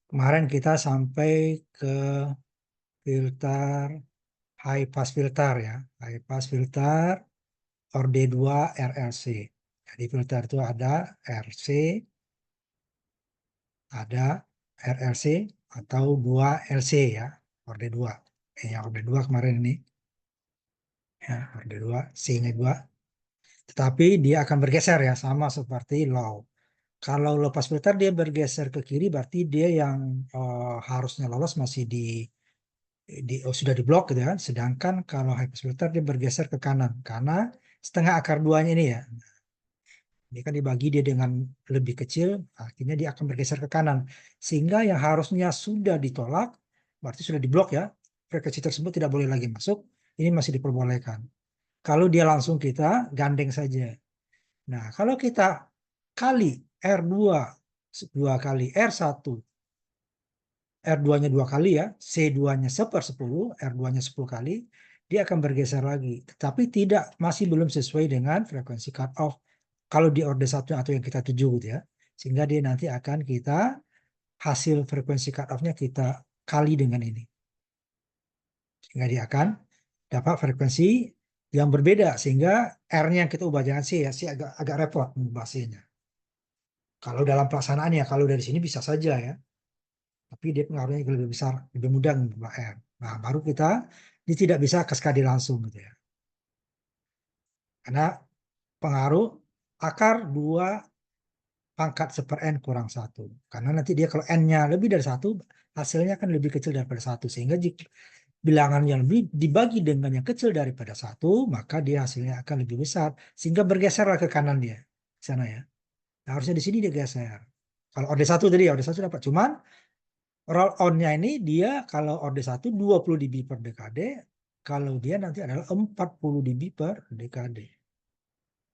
kemarin kita sampai ke filter high pass filter ya. High pass filter Orde 2 RLC. Jadi filter itu ada RC, ada RLC atau 2LC ya. Orde 2. Yang Orde 2 kemarin ini. Ya, Orde 2, C-nya 2. Tetapi dia akan bergeser ya, sama seperti low. Kalau low pass filter dia bergeser ke kiri, berarti dia yang harusnya lolos masih sudah diblok gitu kan. Sedangkan kalau high pass filter dia bergeser ke kanan karena setengah akar duanya ini ya. Ini kan dibagi dia dengan lebih kecil, akhirnya dia akan bergeser ke kanan. Sehingga yang harusnya sudah ditolak, berarti sudah diblok ya. Frekuensi tersebut tidak boleh lagi masuk, ini masih diperbolehkan. Kalau dia langsung kita gandeng saja. Nah, kalau kita kali R2 dua kali R1, R2-nya 2 kali ya, C2-nya 1/10, R2-nya 10 kali, dia akan bergeser lagi. Tetapi masih belum sesuai dengan frekuensi cut off kalau di orde 1 atau yang kita tuju gitu ya. Sehingga dia nanti akan kita hasil frekuensi cut off-nya kita kali dengan ini. Sehingga dia akan dapat frekuensi yang berbeda sehingga R-nya yang kita ubah jangan C ya, C agak repot mengubah C-nya. Kalau dalam pelaksanaannya, kalau dari sini bisa saja ya. Tapi dia pengaruhnya lebih besar, lebih mudah mengubah R. Nah, baru dia tidak bisa kaskade langsung gitu ya. Karena pengaruh akar 2 pangkat 1/n kurang 1. Karena nanti dia kalau N-nya lebih dari 1, hasilnya kan lebih kecil daripada 1. Sehingga jika bilangan yang lebih dibagi dengan yang kecil daripada 1, maka dia hasilnya akan lebih besar. Sehingga bergeserlah ke kanan dia. Di sana ya. Nah, harusnya di sini dia geser. Kalau orde 1 tadi ya, orde 1 dapat. Cuman roll on-nya ini dia kalau orde 1 20 dB per dekade. Kalau dia nanti adalah 40 dB per dekade.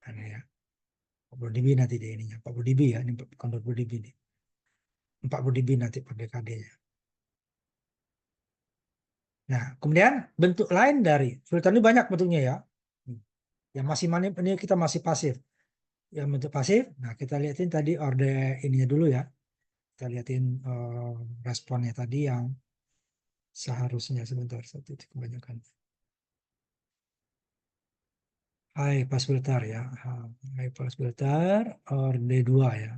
Nah, ya. 40 dB nanti dia ininya. 40 dB ya. Ini bukan 20 dB nih. 40 dB nanti per dekadenya. Nah, kemudian bentuk lain dari filter ini banyak bentuknya ya. Yang masih ini kita masih pasif. Yang bentuk pasif, nah kita lihatin tadi orde ininya dulu ya. Kita lihatin responnya tadi yang seharusnya sebentar satu titik kebanyakan. High pass filter ya. High pass filter orde 2 ya.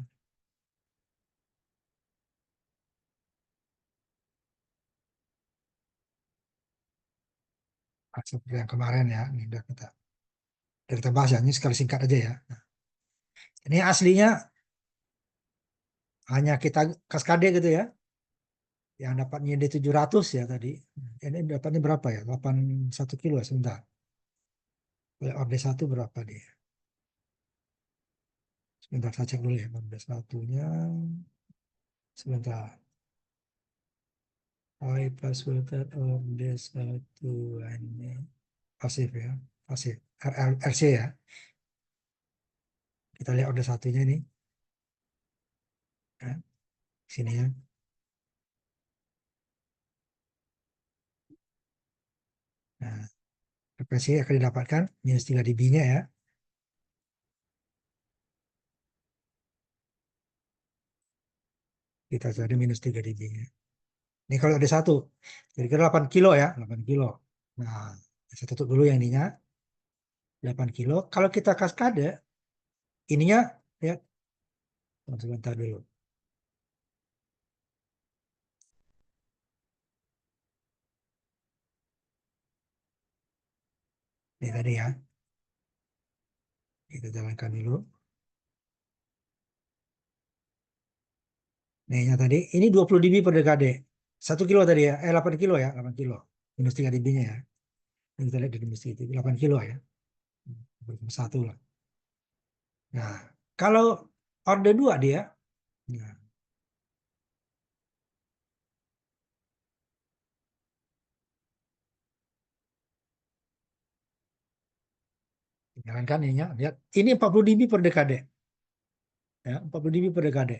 Seperti yang kemarin ya. Ini udah kita bahas ya. Ini sekali singkat aja ya. Nah, ini aslinya hanya kita kaskade gitu ya. Yang dapatnya di 700 ya tadi. Ini dapatnya berapa ya? 81 kilo sebentar. Orde 1 berapa dia? Sebentar saya cek dulu ya. Orde 1-nya. Sebentar. High pass filter orde 1 ini. Pasif ya. Pasif. RC ya. Kita lihat orde 1-nya ini. Ya, sini ya. Nah, frekuensi akan didapatkan minus 3 dB-nya ya. Kita cari minus 3 dB-nya. Ini kalau ada 1. Kira-kira 8 kilo ya. 8 kilo. Nah, saya tutup dulu yang ininya. 8 kilo. Kalau kita kaskade, ininya ya sebentar dulu. Ini tadi ya. Kita jalankan dulu. Nih tadi, ini 20 dB per dekade. 1 kilo tadi ya. 8 kilo ya. 8 kilo. Minus 3 dB-nya ya. Ini kita lihat di minus 3 dB. 8 kilo ya. 1 lah. Nah, kalau orde 2 dia. Nah, jalankan ininya. Lihat. Ini 40 dB per dekade. Ya, 40 dB per dekade.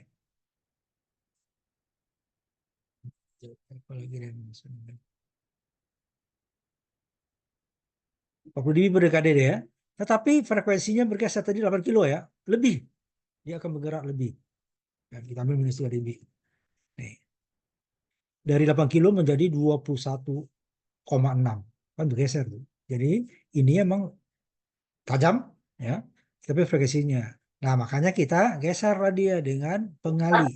Apalagi 40 dB per dekade dia. Tetapi frekuensinya bergeser tadi 8 kilo ya. Lebih. Dia akan bergerak lebih. Dan kita ambil minus 3 dB. Nih. dari 8 kilo menjadi 21,6 kan bergeser tuh. Jadi ini emang tajam ya, tapi frekuensinya. Nah, makanya kita geser dia dengan pengali.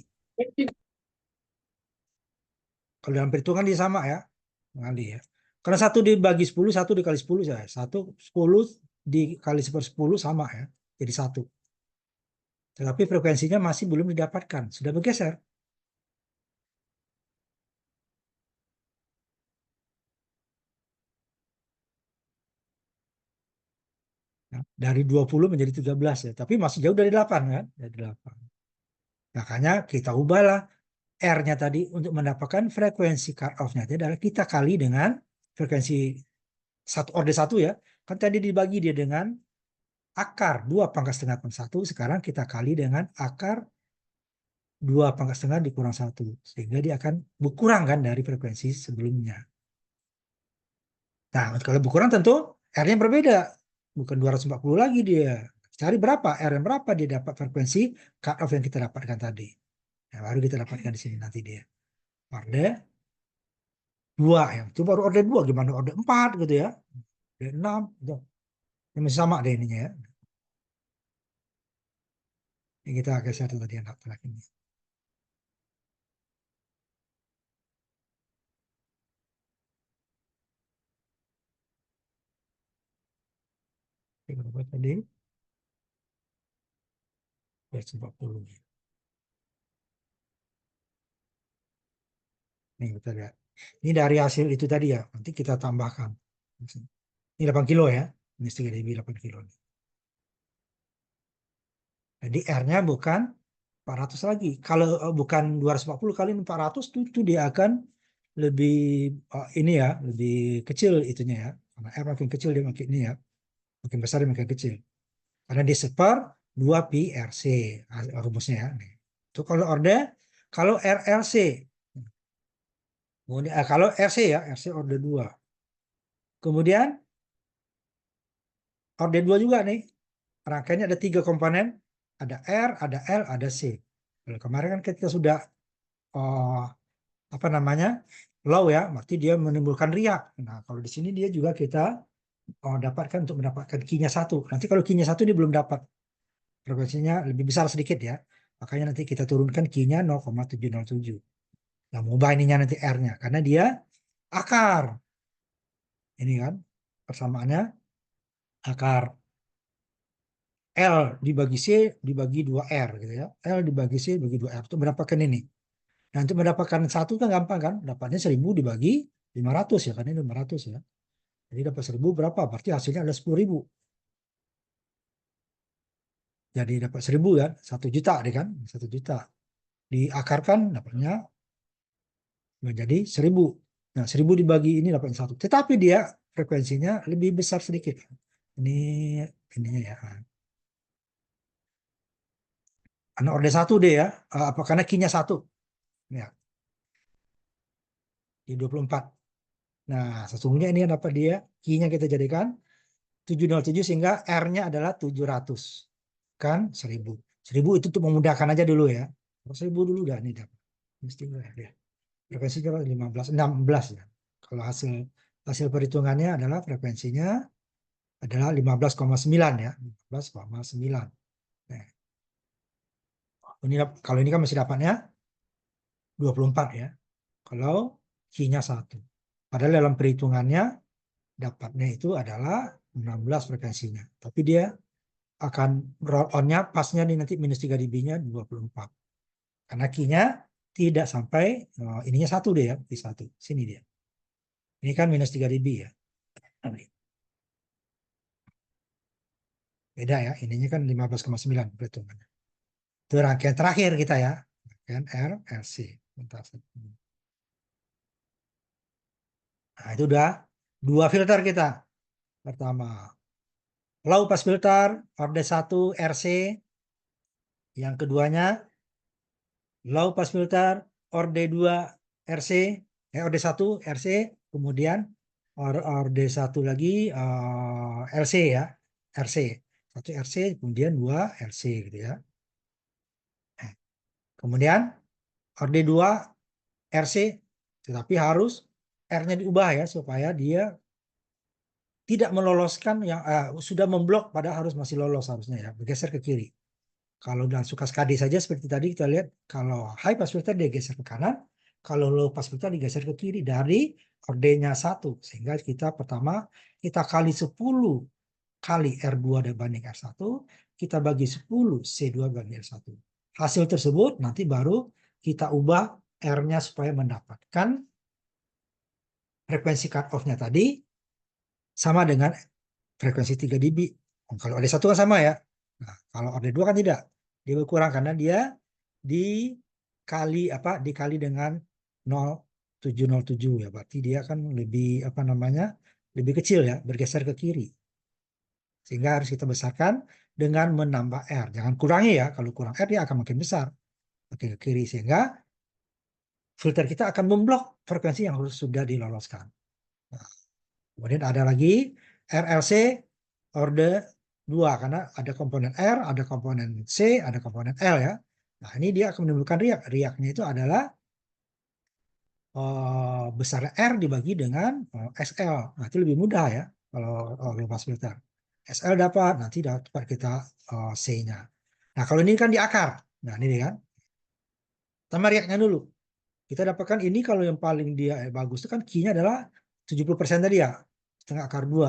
Kalau dalam perhitungan dia sama ya, pengali ya. Karena satu dibagi 10, satu dikali 10 saya. Satu 10 dikali 10 sama ya. Jadi satu. Tetapi frekuensinya masih belum didapatkan, sudah bergeser. Nah, dari 20 menjadi 13 ya, tapi masih jauh dari 8 kan? Dari 8. Makanya kita ubahlah R-nya tadi untuk mendapatkan frekuensi cut off-nya itu adalah kita kali dengan frekuensi satu orde satu ya. Kan tadi dibagi dia dengan akar 2 pangkat setengah 1. Sekarang kita kali dengan akar 2 pangkat setengah dikurang 1. Sehingga dia akan berkurang kan dari frekuensi sebelumnya. Nah, kalau berkurang tentu R-nya berbeda. Bukan 240 lagi dia. Cari berapa R yang berapa dia dapat frekuensi cut off yang kita dapatkan tadi. Nah, baru kita dapatkan di sini nanti dia. Orde 2 ya. Itu baru orde 2 gimana orde 4 gitu ya. Orde 6 gitu. Ini masih sama deh ininya ya. Ini kita geser tadi yang terakhir ini. Oke, berapa tadi? 40. Nih kita lihat. Ini dari hasil itu tadi ya. Nanti kita tambahkan. Ini 8 kilo ya. Ini 3 dB 8 kilo. Jadi R-nya bukan 400 lagi. Kalau bukan 240 kali 400 itu dia akan lebih ini ya, lebih kecil itunya ya. Karena R makin kecil dia makin ini ya. Makin besar dia makin kecil. Karena dia separ 2 pi RC rumusnya ya. Nih. Itu kalau orde, kalau RLC. Kemudian, kalau RC ya, RC orde 2. Kemudian orde 2 juga nih. Rangkaiannya ada 3 komponen. Ada R, ada L, ada C. Kalau kemarin kan kita sudah oh, apa namanya low ya, berarti dia menimbulkan riak. Nah, kalau di sini dia juga kita dapatkan untuk mendapatkan kinya satu. Nanti kalau kinya satu dia belum dapat, frekuensinya lebih besar sedikit ya. Makanya nanti kita turunkan kinya 0,707. Nah, mengubah ininya nanti R-nya karena dia akar. Ini kan persamaannya akar L dibagi C dibagi 2R gitu ya. L dibagi C dibagi 2R itu mendapatkan ini. Nah, untuk mendapatkan satu kan gampang kan? Dapatnya 1000 dibagi 500 ya, kan ini 500 ya. Jadi dapat 1000 berapa? Berarti hasilnya ada 10.000. Jadi dapat 1000 kan? 1 juta deh kan? 1 juta. Diakarkan dapatnya menjadi 1000. Nah, 1000 dibagi ini dapat satu. Tetapi dia frekuensinya lebih besar sedikit. Ini ininya ya. Karena orde satu deh ya. Apa karena kinya satu. Ya, di 24. Nah, sesungguhnya ini yang dapat dia kinya kita jadikan 707 sehingga R-nya adalah 700. Kan 1000. 1000 itu untuk memudahkan aja dulu ya. 1000 dulu dah nih dapat. Mesti ya. Frekuensinya 15, 16 ya. Kalau hasil hasil perhitungannya adalah frekuensinya adalah 15,9 ya. 15,9. Nah, ini kalau ini kan masih dapatnya 24 ya. Kalau Q-nya 1. Padahal dalam perhitungannya dapatnya itu adalah 16 frekuensinya. Tapi dia akan roll on-nya pasnya nih nanti minus 3 dB-nya 24. Karena Q-nya tidak sampai ininya 1 deh ya, di 1. Sini dia. Ini kan minus 3 dB ya. Beda ya, ininya kan 15,9 perhitungannya. Itu rangkaian terakhir kita ya. Rangkaian R, LC. Bentar. Nah, itu udah 2 filter kita. Pertama, low pass filter, orde 1 RC. Yang keduanya, low pass filter, orde 2 RC. Orde 1 RC. Kemudian orde 1 lagi LC ya. RC. 1 RC, kemudian 2 LC gitu ya. Kemudian orde 2 RC Tetapi harus R-nya diubah ya, supaya dia tidak meloloskan yang sudah memblok, padahal harus masih lolos harusnya ya, bergeser ke kiri. Kalau dalam sukas KD saja seperti tadi kita lihat, kalau high pass filter dia geser ke kanan, kalau low pass filter digeser ke kiri dari ordenya 1. Sehingga kita pertama kita kali 10 kali R2 dibanding R1, kita bagi 10 C2 bagi R1. Hasil tersebut nanti baru kita ubah R-nya supaya mendapatkan frekuensi cut off-nya tadi sama dengan frekuensi 3 dB. Kalau ada satu kan sama ya. Nah, kalau ada dua kan tidak. Dia berkurang karena dia dikali dengan 0,707 ya. Berarti dia kan lebih lebih kecil ya, bergeser ke kiri. Sehingga harus kita besarkan dengan menambah R. Jangan kurangi ya. Kalau kurang R dia akan makin besar, makin ke kiri, sehingga filter kita akan memblok frekuensi yang sudah diloloskan. Nah, kemudian ada lagi RLC orde 2, karena ada komponen R, ada komponen C, ada komponen L ya. Nah, ini dia akan menimbulkan riak. Riaknya itu adalah besarnya R dibagi dengan SL. Nah, itu lebih mudah ya kalau low pass filter. SL dapat, nanti dapat kita C-nya. Nah, kalau ini kan di akar. Nah, ini kan. Sama riaknya dulu. Kita dapatkan ini kalau yang paling dia bagus itu kan Q-nya adalah 70% tadi ya. Setengah akar 2.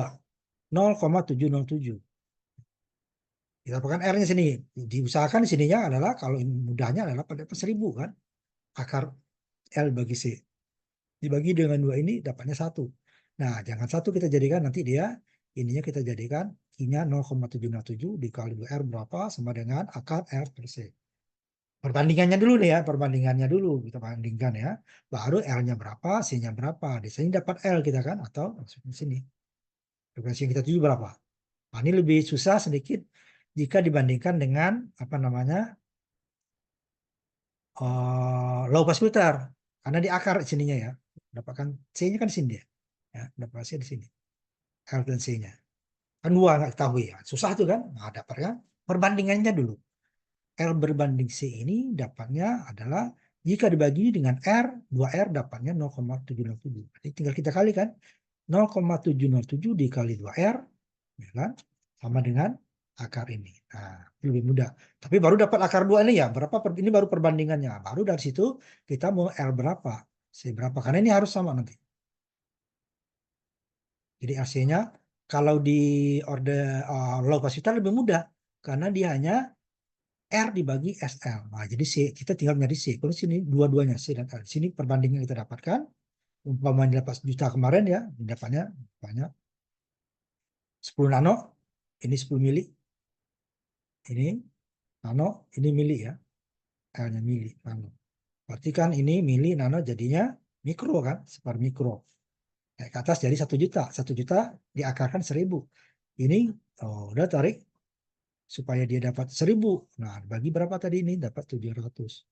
0,707. Kita dapatkan R-nya sini. Diusahakan di sininya adalah kalau mudahnya adalah pada 1000 kan. Akar L bagi C. Dibagi dengan 2 ini dapatnya 1. Nah, jangan 1 kita jadikan, nanti dia ininya kita jadikan Q-nya 0,707 dikali 2R berapa sama dengan akar R per C. Perbandingannya dulu nih ya, perbandingannya dulu kita bandingkan ya. Baru L-nya berapa, C-nya berapa. Di sini dapat L kita kan, atau di sini. Frekuensi yang kita tuju berapa. Nah, ini lebih susah sedikit jika dibandingkan dengan low pass filter, karena di akar sininya ya, dapatkan C-nya kan di sini dia, ya, dapat C di sini, L dan C-nya kan dua, nggak ketahui ya, susah tuh kan. Nah, dapatkan perbandingannya dulu. L berbanding C ini dapatnya adalah jika dibagi dengan R, 2R dapatnya 0,707. Jadi tinggal kita kalikan 0,707 dikali 2R, ya kan, sama dengan akar ini. Nah, lebih mudah. Tapi baru dapat akar 2 ini ya, berapa ini baru perbandingannya. Baru dari situ kita mau L berapa, C berapa, karena ini harus sama nanti. Jadi AC-nya kalau di order low pass filter lebih mudah karena dia hanya R dibagi SL. Nah, jadi C kita tinggal nyari C. Kalau sini dua-duanya C dan L. Sini perbandingan kita dapatkan. Umpamanya 8 juta kemarin ya, dapatnya banyak 10 nano, ini 10 mili, ini nano, ini mili ya, L-nya mili, nano. Berarti kan ini mili, nano jadinya mikro kan, seper mikro. Naik ke atas jadi 1 juta, 1 juta diakarkan 1000. Ini udah tarik supaya dia dapat 1000. Nah, bagi berapa tadi ini? Dapat 700.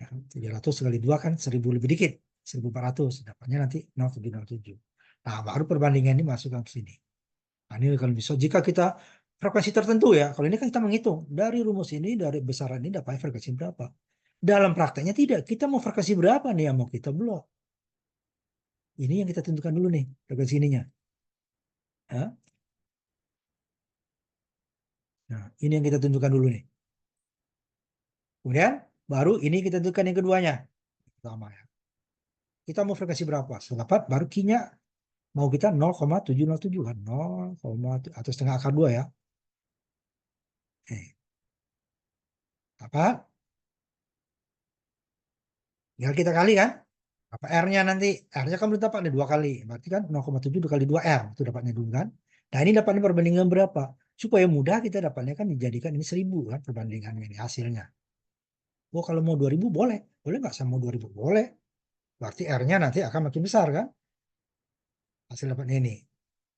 Ya, 700 kali 2 kan 1000 lebih dikit, 1400. Dapatnya nanti 0,707. Nah, baru perbandingan ini masukkan ke sini. Nah, ini kalau bisa jika kita frekuensi tertentu ya. Kalau ini kan kita menghitung dari rumus ini, dari besaran ini dapat frekuensi berapa. Dalam prakteknya tidak. Kita mau frekuensi berapa nih yang mau kita blok. Ini yang kita tentukan dulu nih frekuensi ininya. Ya. Nah, ini yang kita tentukan dulu nih. Kemudian baru ini kita tentukan yang keduanya. Pertama ya. Kita mau frekuensi berapa? Setelah dapat baru Q-nya mau kita 0,707 kan. 0, atau setengah akar 2 ya. Apa? Tinggal kita kali kan. Apa R-nya nanti? R-nya kan belum dapat ada 2 kali. Berarti kan 0,7 dikali 2R. Itu dapatnya dulu kan. Nah, ini dapatnya perbandingan berapa? Supaya mudah kita dapatnya kan dijadikan ini 1000 kan perbandingannya ini hasilnya. Oh, kalau mau 2000 boleh. Boleh nggak sama 2000? Boleh. Berarti R-nya nanti akan makin besar kan. Hasil dapatnya ini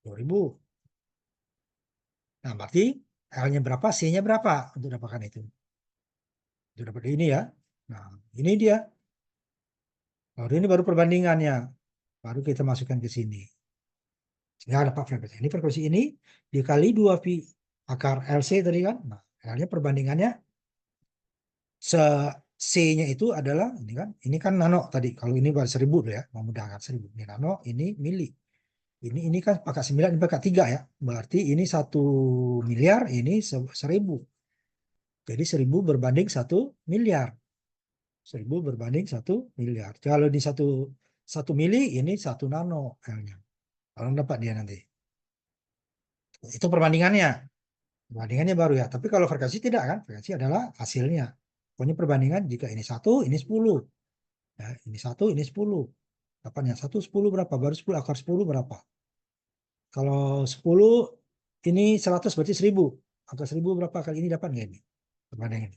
2000. Nah, berarti L-nya berapa, C-nya berapa untuk dapatkan itu. Itu dapat ini ya. Nah, ini dia. Baru perbandingannya. Baru kita masukkan ke sini. Sehingga dapat frekuensi. Ini frekuensi ini dikali 2 pi akar LC tadi kan. Nah, L-nya perbandingannya C-nya itu adalah ini kan nano tadi. Kalau ini baru 1000 ya, memudahkan 1000. Ini nano, ini mili. Ini kan pakai 9, ini pakai 3 ya. Berarti ini 1 miliar, ini 1000. Jadi 1000 berbanding 1 miliar. 1000 berbanding 1 miliar. Kalau di satu mili, ini 1 nano L-nya. Kalau dapat dia nanti. Itu perbandingannya. Perbandingannya baru ya. Tapi kalau frekuensi tidak kan. Frekuensi adalah hasilnya. Pokoknya perbandingan jika ini 1, ini 10. Ya, ini 1, ini 10. Dapatnya 1, 10 berapa? Baru 10, akar 10 berapa? Kalau 10, ini 100 berarti 1000. Akar 1000 berapa kali ini dapat nggak ini? Perbandingan.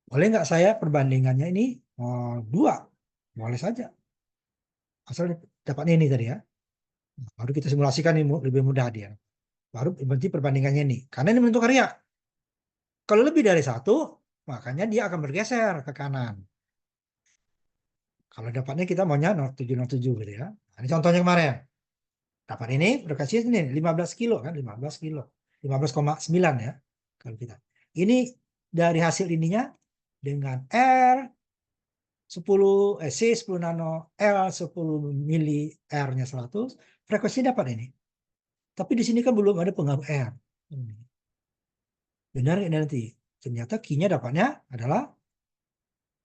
Boleh nggak saya perbandingannya ini 2? Boleh saja. Asal dapatnya ini tadi ya. Baru kita simulasikan ini lebih mudah dia. Baru berarti perbandingannya ini. Karena ini menentukan riak. Kalau lebih dari 1, makanya dia akan bergeser ke kanan. Kalau dapatnya kita maunya 0707 gitu ya. Nah, ini contohnya kemarin. Dapat ini frekuensinya ini 15 kilo kan, 15 kilo. 15,9 ya. Kalau kita. Ini dari hasil ininya dengan C 10 nano, L 10 mili, R-nya 100, frekuensinya dapat ini. Tapi di sini kan belum ada pengaruh R. Benar ini nanti. Ternyata Q-nya dapatnya adalah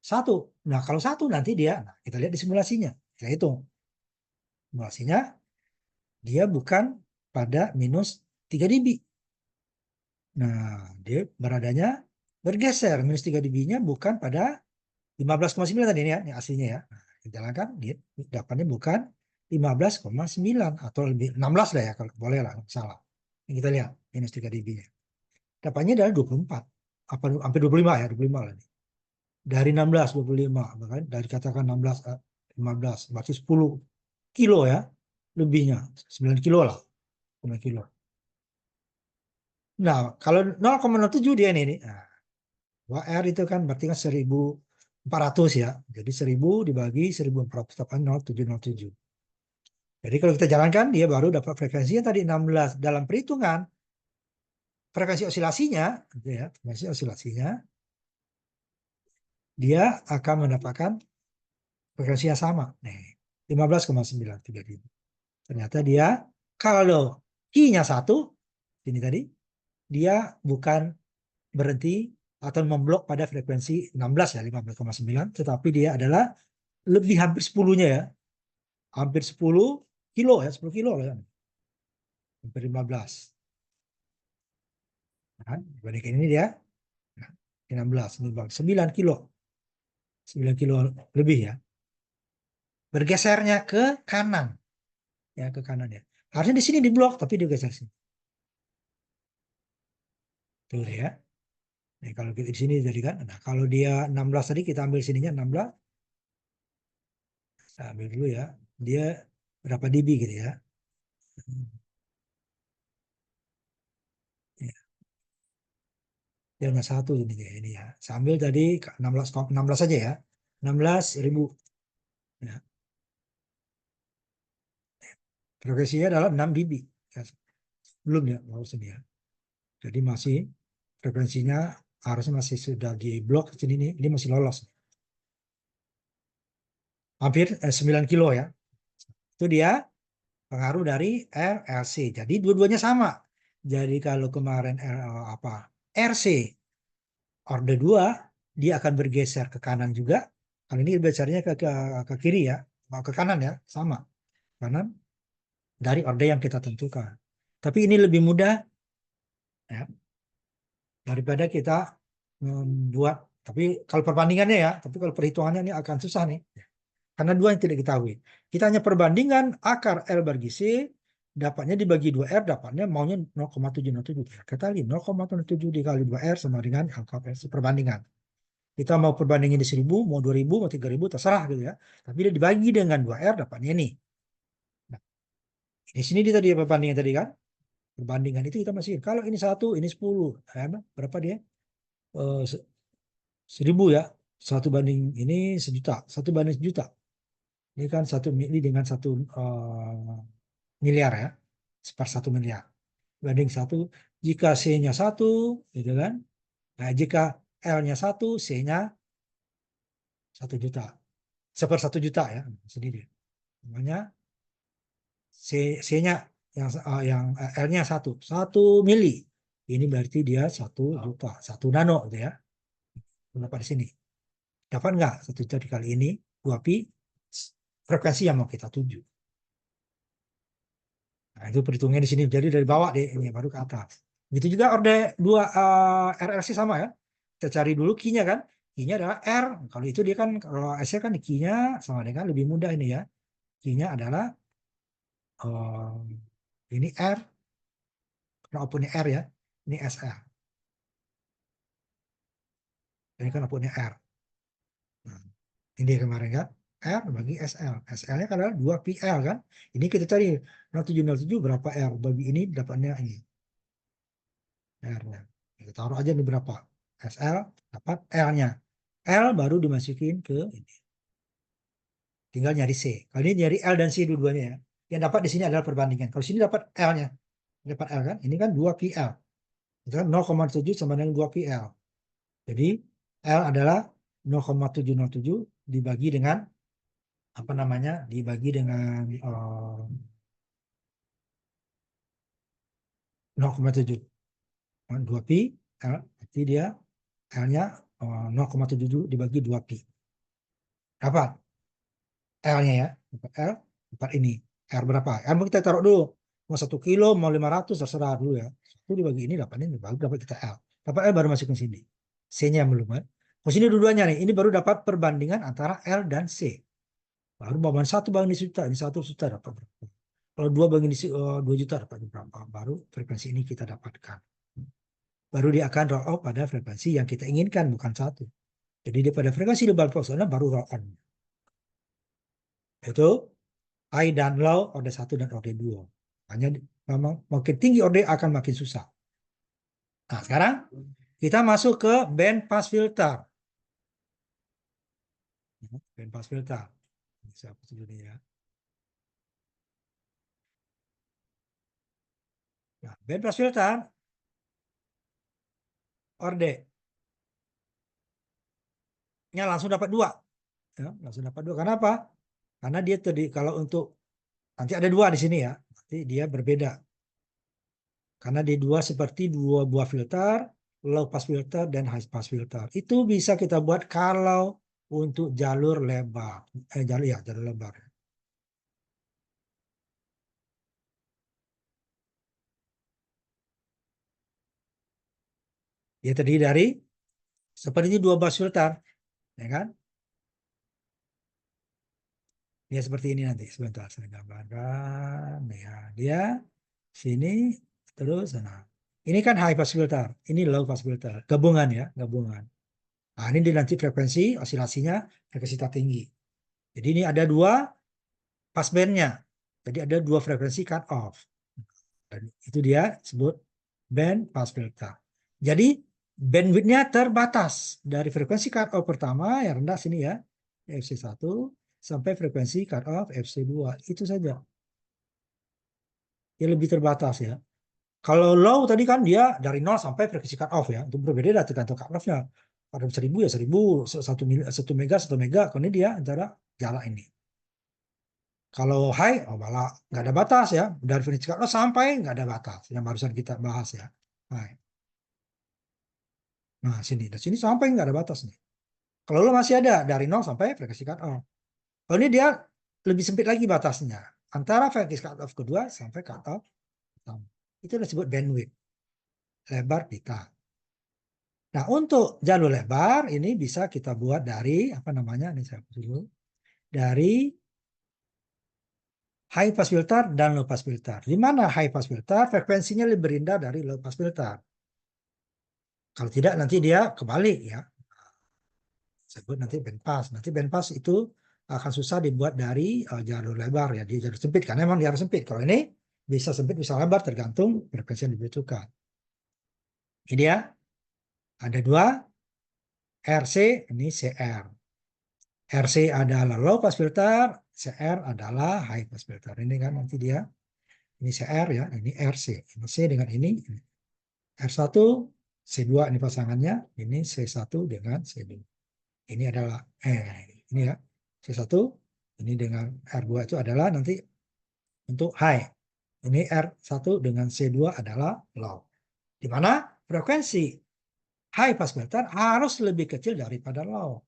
1. Nah, kalau 1 nanti dia, nah, kita lihat di simulasinya. Kita hitung. Simulasinya, dia bukan pada minus 3 dB. Nah, dia beradanya bergeser. Minus 3 dB-nya bukan pada 15,9 tadi ini ya, yang aslinya ya. Nah, kita jalankan, dia dapatnya bukan 15,9 atau lebih 16 lah ya, kalau boleh lah, salah. Ini kita lihat, minus 3 dB-nya. Dapatnya adalah 24. Apa, hampir 25 ya, 25 lah. Dari 16, 25. Bahkan dari katakan 16, 15, berarti 10 kilo ya, lebihnya. 9 kilo lah. 9 kilo. Nah, kalau 0,07 dia ini. Nah, R itu kan berarti kan 1400 ya. Jadi 1000 dibagi 1400, dapat 0,707. Jadi kalau kita jalankan, dia baru dapat frekuensinya tadi 16. Dalam perhitungan, frekuensi osilasinya, gitu ya, frekuensi osilasinya, dia akan mendapatkan frekuensi yang sama. Nih, 15,930. Ternyata dia, kalau I-nya 1, ini tadi, dia bukan berhenti atau memblok pada frekuensi 16 ya, 15,9, tetapi dia adalah lebih hampir 10-nya ya. Hampir 10 kilo ya, 10 kilo ya. Hampir 15. Nah, dibandingkan ini dia 16, 9 kilo. 9 kilo lebih ya. Bergesernya ke kanan. Ya, ke kanan ya. Harusnya di sini diblok, tapi digeser sini. Tuh ya. Nah, kalau di sini jadi kan, nah kalau dia 16 tadi kita ambil sininya 16. Saya ambil dulu ya. Dia berapa dB gitu ya. Ya. Dia nggak 1 ini ya. Sambil tadi 16 saja ya. 16.000. Ya. Progresinya adalah 6 dB. Ya. Belum ya, sini ya. Jadi masih frekuensinya harusnya masih sudah di blok sini nih. Ini masih lolos. Hampir 9 kilo ya. Itu dia pengaruh dari RLC. Jadi dua-duanya sama. Jadi kalau kemarin RC orde 2, dia akan bergeser ke kanan juga. Kali ini bergesernya ke kiri ya, mau ke kanan ya, sama. Kanan dari orde yang kita tentukan. Tapi ini lebih mudah ya, daripada kita membuat. Tapi kalau perbandingannya ya, tapi kalau perhitungannya ini akan susah nih. Karena dua yang tidak diketahui. Kita hanya perbandingan akar L bagi C, dapatnya dibagi 2R, dapatnya maunya 0,707. Kita lihat 0,7 dikali 2R sama dengan angka perbandingan. Kita mau perbandingin di 1000, mau 2000, mau 3000, terserah gitu ya. Tapi dia dibagi dengan 2R, dapatnya ini. Nah, di sini dia tadi perbandingan tadi kan. Perbandingan itu kita masih, kalau ini 1, ini 10. Berapa dia? 1000 ya. 1 banding ini 1.000.000. 1 banding 1.000.000. Ini kan 1 mili dengan 1 miliar ya. 1/1 miliar. Banding 1. Jika C-nya 1, gitu kan. Nah, jika L-nya 1, C-nya 1 juta. 1/1 juta ya. Sendiri. Namanya C-nya L-nya 1 mili. Ini berarti dia 1 juta, 1 nano gitu ya. Dapat di sini. Dapat nggak 1 juta dikali ini 2pi frekuensi yang mau kita tuju. Nah, itu perhitungannya di sini. Jadi dari bawah deh ini baru ke atas. Begitu juga orde 2 RLC sama ya. Kita cari dulu key-nya kan. Key-nya adalah R. Kalau itu dia kan kalau S kan key-nya sama dengan lebih mudah ini ya. Key-nya adalah ini R. Karena outputnya R ya. Ini SL. Ini kan outputnya R. Nah, ini kemarin kan. R bagi SL. SL-nya kan adalah 2PL kan. Ini kita cari 0707 berapa R. Bagi ini dapatnya ini. R-nya. Kita taruh aja nih berapa. SL dapat L-nya. L baru dimasukin ke ini. Tinggal nyari C. Kalau ini nyari L dan C dua-duanya ya. Yang dapat di sini adalah perbandingan. Kalau sini dapat L-nya. Dapat L kan. Ini kan 2PL. Itu kan 0,7 sama dengan 2PL. Jadi L adalah 0,707 dibagi dengan apa namanya? Dibagi dengan 0,7. 2pi L, berarti dia L-nya 0,7 dibagi 2pi. Dapat L-nya ya. Dapat L, dapat ini. R berapa? R mau kita taruh dulu. Mau 1 kilo, mau 500, terserah dulu ya. 1 dibagi ini, dapat ini, baru dapat kita L. Dapat L baru masukin sini. C-nya belum kan. Di sini dua-duanya nih. Ini baru dapat perbandingan antara L dan C. Baru bahwa 1 banding juta, ini 1 juta dapat berapa. Kalau 2 banding 2 juta dapat berapa. Baru frekuensi ini kita dapatkan. Baru dia akan roll off pada frekuensi yang kita inginkan, bukan 1. Jadi dia pada frekuensi di bawah sana baru roll on. Itu high dan low, orde 1 dan orde 2. Hanya memang makin tinggi orde akan makin susah. Nah, sekarang kita masuk ke band pass filter. Band pass filter. Saya hapus dulu ya. Nah, band pass filter orde-nya langsung dapat 2. Ya, langsung dapat 2. Kenapa? Karena dia tadi kalau untuk nanti ada 2 di sini ya. Nanti dia berbeda. Karena dia dua seperti 2 buah filter, low pass filter dan high pass filter. Itu bisa kita buat kalau untuk jalur lebar. Jalur lebar. Dia terdiri dari seperti 2 pass filter, ya kan? Dia seperti ini nanti. Sebentar saya gambarkan. Ya, dia sini terus sana. Ini kan high pass filter, ini low pass filter. Gabungan ya, gabungan. Nah, ini nanti frekuensi osilasinya frekuensi tertinggi. Jadi ini ada 2 passbandnya. Jadi ada 2 frekuensi cut off. Dan itu dia sebut band pass filter. Jadi bandwidth-nya terbatas dari frekuensi cut off pertama yang rendah sini ya, FC1 sampai frekuensi cut off FC2. Itu saja. Dia lebih terbatas ya. Kalau low tadi kan dia dari 0 sampai frekuensi cut off ya. Itu berbeda tergantung cut off-nya. Ada 1000 ya 1000, 1 mega 1 mega. Kalau ini dia antara jarak ini. Kalau high, oh malah nggak ada batas ya. Dari frekuensi cut off sampai nggak ada batas. Yang barusan kita bahas ya. High. Nah, sini. Dari sini sampai nggak ada batas nih. Kalau lo masih ada dari 0 sampai frekuensi cut off. Kalau ini dia lebih sempit lagi batasnya. Antara frekuensi cut off kedua sampai cut off pertama. Itu disebut bandwidth. Lebar pita. Nah, untuk jalur lebar ini bisa kita buat dari apa namanya? Ini saya hapus dulu. Dari high pass filter dan low pass filter. Di mana high pass filter frekuensinya lebih rendah dari low pass filter. Kalau tidak nanti dia kebalik ya. Sebut nanti band pass. Nanti band pass itu akan susah dibuat dari jalur lebar ya, di jalur sempit karena memang dia harus sempit. Kalau ini bisa sempit bisa lebar tergantung frekuensi yang dibutuhkan. Ini ya. Ada 2 RC, ini CR. RC adalah low pass filter, CR adalah high pass filter. Ini kan nanti dia, ini CR ya, ini RC. Ini C dengan ini. R1, C2 ini pasangannya, ini C1 dengan C2. ini adalah ini ya C1, ini dengan R2 itu adalah nanti untuk high. Ini R1 dengan C2 adalah low. Di mana frekuensi high pass filter harus lebih kecil daripada low.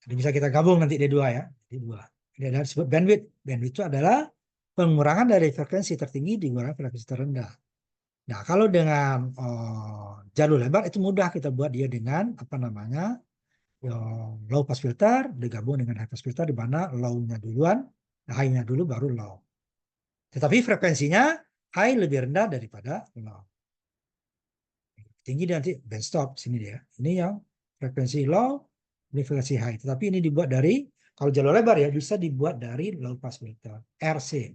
Jadi bisa kita gabung nanti D2 ya. D2. Ini adalah disebut bandwidth. Bandwidth itu adalah pengurangan dari frekuensi tertinggi dikurangi frekuensi terendah. Nah, kalau dengan jalur lebar itu mudah kita buat dia dengan apa namanya low pass filter digabung dengan high pass filter di mana low-nya duluan, high-nya dulu baru low. Tetapi frekuensinya high lebih rendah daripada low. Tinggi nanti band stop sini dia. Ini yang frekuensi low, ini frekuensi high. Tetapi ini dibuat dari kalau jalur lebar ya bisa dibuat dari low pass filter RC.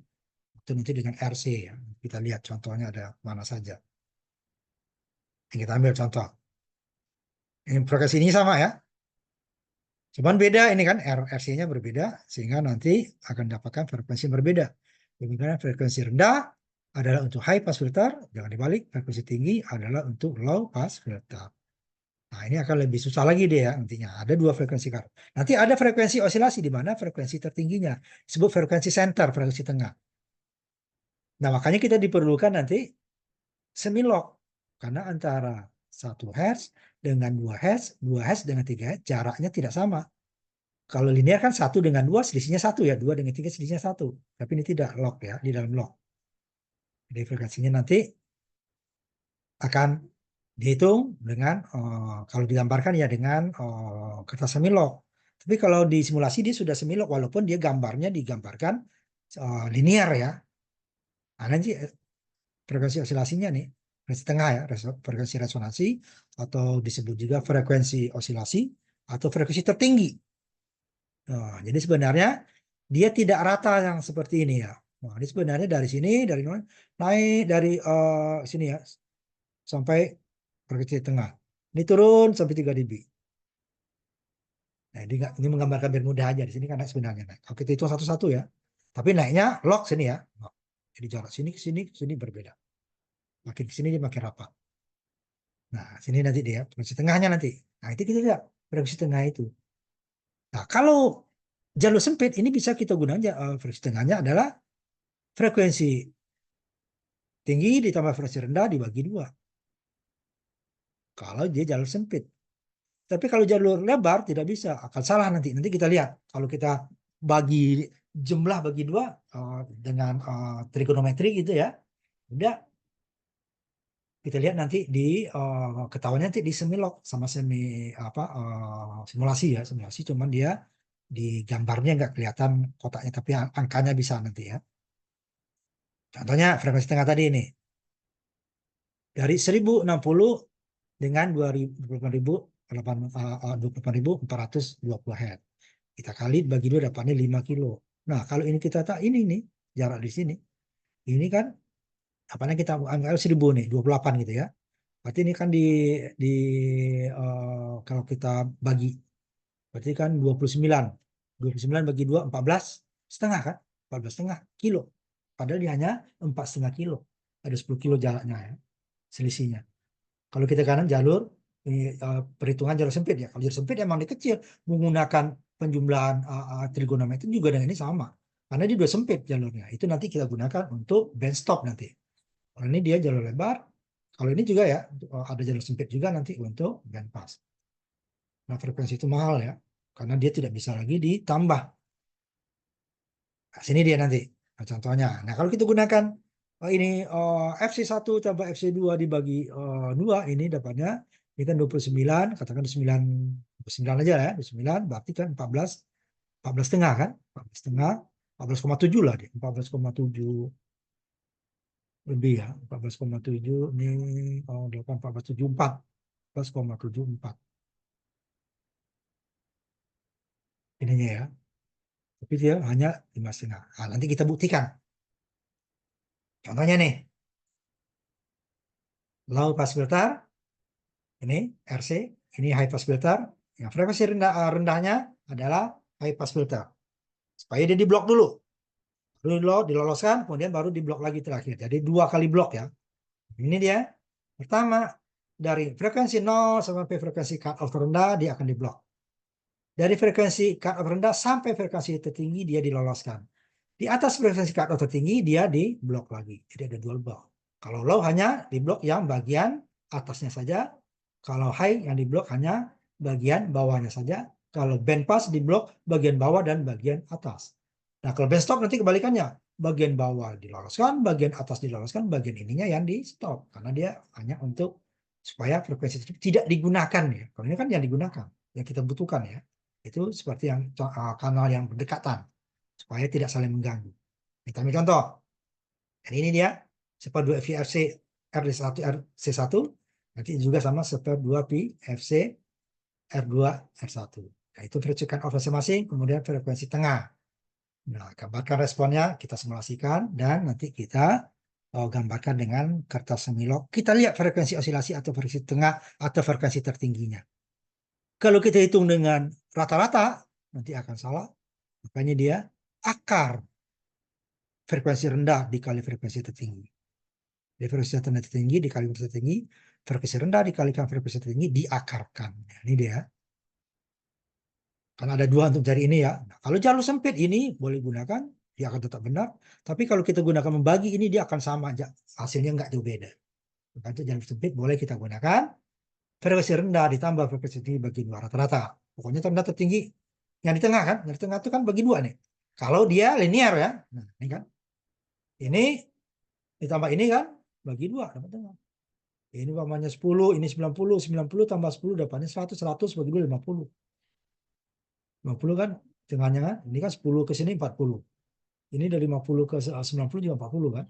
Itu nanti dengan RC ya. Kita lihat contohnya ada mana saja. Kita ambil contoh. Ini frekuensi ini sama ya. Cuman beda ini kan RC-nya berbeda sehingga nanti akan dapatkan frekuensi yang berbeda. Demikian frekuensi rendah adalah untuk high pass filter, jangan dibalik, frekuensi tinggi adalah untuk low pass filter. Nah, ini akan lebih susah lagi deh ya nantinya. Ada dua frekuensi kan. Nanti ada frekuensi osilasi di mana frekuensi tertingginya disebut frekuensi center, frekuensi tengah. Nah, makanya kita diperlukan nanti semi-log karena antara 1 Hz dengan 2 Hz, 2 Hz dengan 3 Hz jaraknya tidak sama. Kalau linear kan 1 dengan 2 selisihnya 1 ya, 2 dengan 3 selisihnya 1. Tapi ini tidak log ya, di dalam log. Jadi frekuensinya nanti akan dihitung dengan kalau digambarkan ya dengan kata semilog. Tapi kalau di simulasi dia sudah semilog walaupun dia gambarnya digambarkan linear ya. Nah, nanti frekuensi osilasinya nih frekuensi tengah ya, frekuensi resonansi atau disebut juga frekuensi osilasi atau frekuensi tertinggi. Nah, jadi sebenarnya dia tidak rata yang seperti ini ya. Nah, ini sebenarnya dari sini dari naik dari sini ya sampai frekuensi tengah. Ini turun sampai 3 dB. Nah, ini menggambarkan biar mudah aja. Di sini kan naik sebenarnya naik. Kalau kita hitung satu-satu ya. Tapi naiknya log sini ya. Jadi jarak sini ke sini berbeda. Makin ke sini dia makin rapat. Nah, sini nanti dia frekuensi tengahnya nanti. Nah, itu kita lihat frekuensi tengah itu. Nah, kalau jalur sempit ini bisa kita gunakan frekuensi tengahnya adalah frekuensi tinggi ditambah frekuensi rendah dibagi 2. Kalau dia jalur sempit. Tapi kalau jalur lebar tidak bisa, akan salah nanti. Nanti kita lihat kalau kita bagi jumlah bagi 2 dengan trigonometri gitu ya. Udah kita lihat nanti di ketahuannya nanti di semilog sama semi apa simulasi ya, simulasi cuman dia di gambarnya nggak kelihatan kotaknya tapi angkanya bisa nanti ya. Contohnya frekuensi tengah tadi ini. Dari 1060 dengan 28.420 Hz. Kita kali bagi 2 dapatnya 5 kilo. Nah, kalau ini kita tak ini nih, jarak di sini. Ini kan apanya kita anggap 1000 nih, 28 gitu ya. Berarti ini kan di kalau kita bagi berarti kan 29. 29 bagi 2 14 setengah kan? 14 setengah kilo. Padahal dia hanya 4,5 kilo. Ada 10 kilo jaraknya ya, selisihnya. Kalau kita kanan jalur ini perhitungan jalur sempit ya. Kalau jalur sempit emang dia kecil, menggunakan penjumlahan trigonometri juga dengan ini sama. Karena dia udah sempit jalurnya. Itu nanti kita gunakan untuk band stop nanti. Kalau ini dia jalur lebar. Kalau ini juga ya ada jalur sempit juga nanti untuk band pass. Nah, frekuensi itu mahal ya. Karena dia tidak bisa lagi ditambah. Nah, sini dia nanti. Nah, contohnya. Nah, kalau kita gunakan ini FC1 tambah FC2 dibagi 2 ini dapatnya ini kan 29 katakan 9 aja ya 29 berarti kan 14 setengah kan 14 setengah 14,7 lah dia 14,7 lebih ya 14,7 ini 8 14,74 14,74 ininya ya tapi dia hanya 5 setengah. Nah, nanti kita buktikan contohnya nih low pass filter ini RC, ini high pass filter. Yang frekuensi rendahnya adalah high pass filter. Supaya dia diblok dulu. Dulu diloloskan, kemudian baru diblok lagi terakhir. Jadi 2 kali blok ya. Ini dia. Pertama, dari frekuensi 0 sampai frekuensi cut-off terendah dia akan diblok. Dari frekuensi cut-off rendah sampai frekuensi tertinggi dia diloloskan. Di atas frekuensi cut-off tertinggi dia diblok lagi. Jadi ada dual block. Kalau low hanya diblok yang bagian atasnya saja. Kalau high yang diblok hanya bagian bawahnya saja. Kalau band pass diblok bagian bawah dan bagian atas. Nah kalau band stop nanti kebalikannya. Bagian bawah diloloskan, bagian atas diloloskan, bagian ininya yang di stop. Karena dia hanya untuk supaya frekuensi itu tidak digunakan ya. Kalau ini kan yang digunakan, yang kita butuhkan ya. Itu seperti yang kanal yang berdekatan supaya tidak saling mengganggu. Kita ambil contoh. Dan ini dia seper 2 VFC RD1 RC1 nanti juga sama seper 2 VFC R2 R1. Nah, itu frekuensi cut-off masing-masing, kemudian frekuensi tengah. Nah, gambarkan responnya, kita simulasikan dan nanti kita gambarkan dengan kertas semilok. Kita lihat frekuensi osilasi atau frekuensi tengah atau frekuensi tertingginya. Kalau kita hitung dengan rata-rata, nanti akan salah. Makanya dia akar frekuensi rendah dikali frekuensi tertinggi. Jadi frekuensi tertinggi dikali frekuensi tertinggi, frekuensi rendah dikalikan frekuensi tertinggi diakarkan. Nah, ini dia. Karena ada dua untuk cari ini ya. Nah, kalau jalur sempit ini boleh gunakan, dia akan tetap benar. Tapi kalau kita gunakan membagi ini dia akan sama aja. Hasilnya nggak jauh beda. Untuk jalur sempit boleh kita gunakan frekuensi rendah ditambah frekuensi tinggi bagi dua rata-rata. Pokoknya rendah tertinggi yang di tengah kan, yang di tengah itu kan bagi dua nih. Kalau dia linear ya, nah ini kan, ini ditambah ini kan, bagi dua dapat tengah. Ini umpamanya 10, ini 90, 90 tambah 10 dapatnya 100, 100 bagi dua 50. 50 kan tengahnya kan, ini kan 10 ke sini 40. Ini dari 50 ke 90 juga 40 kan.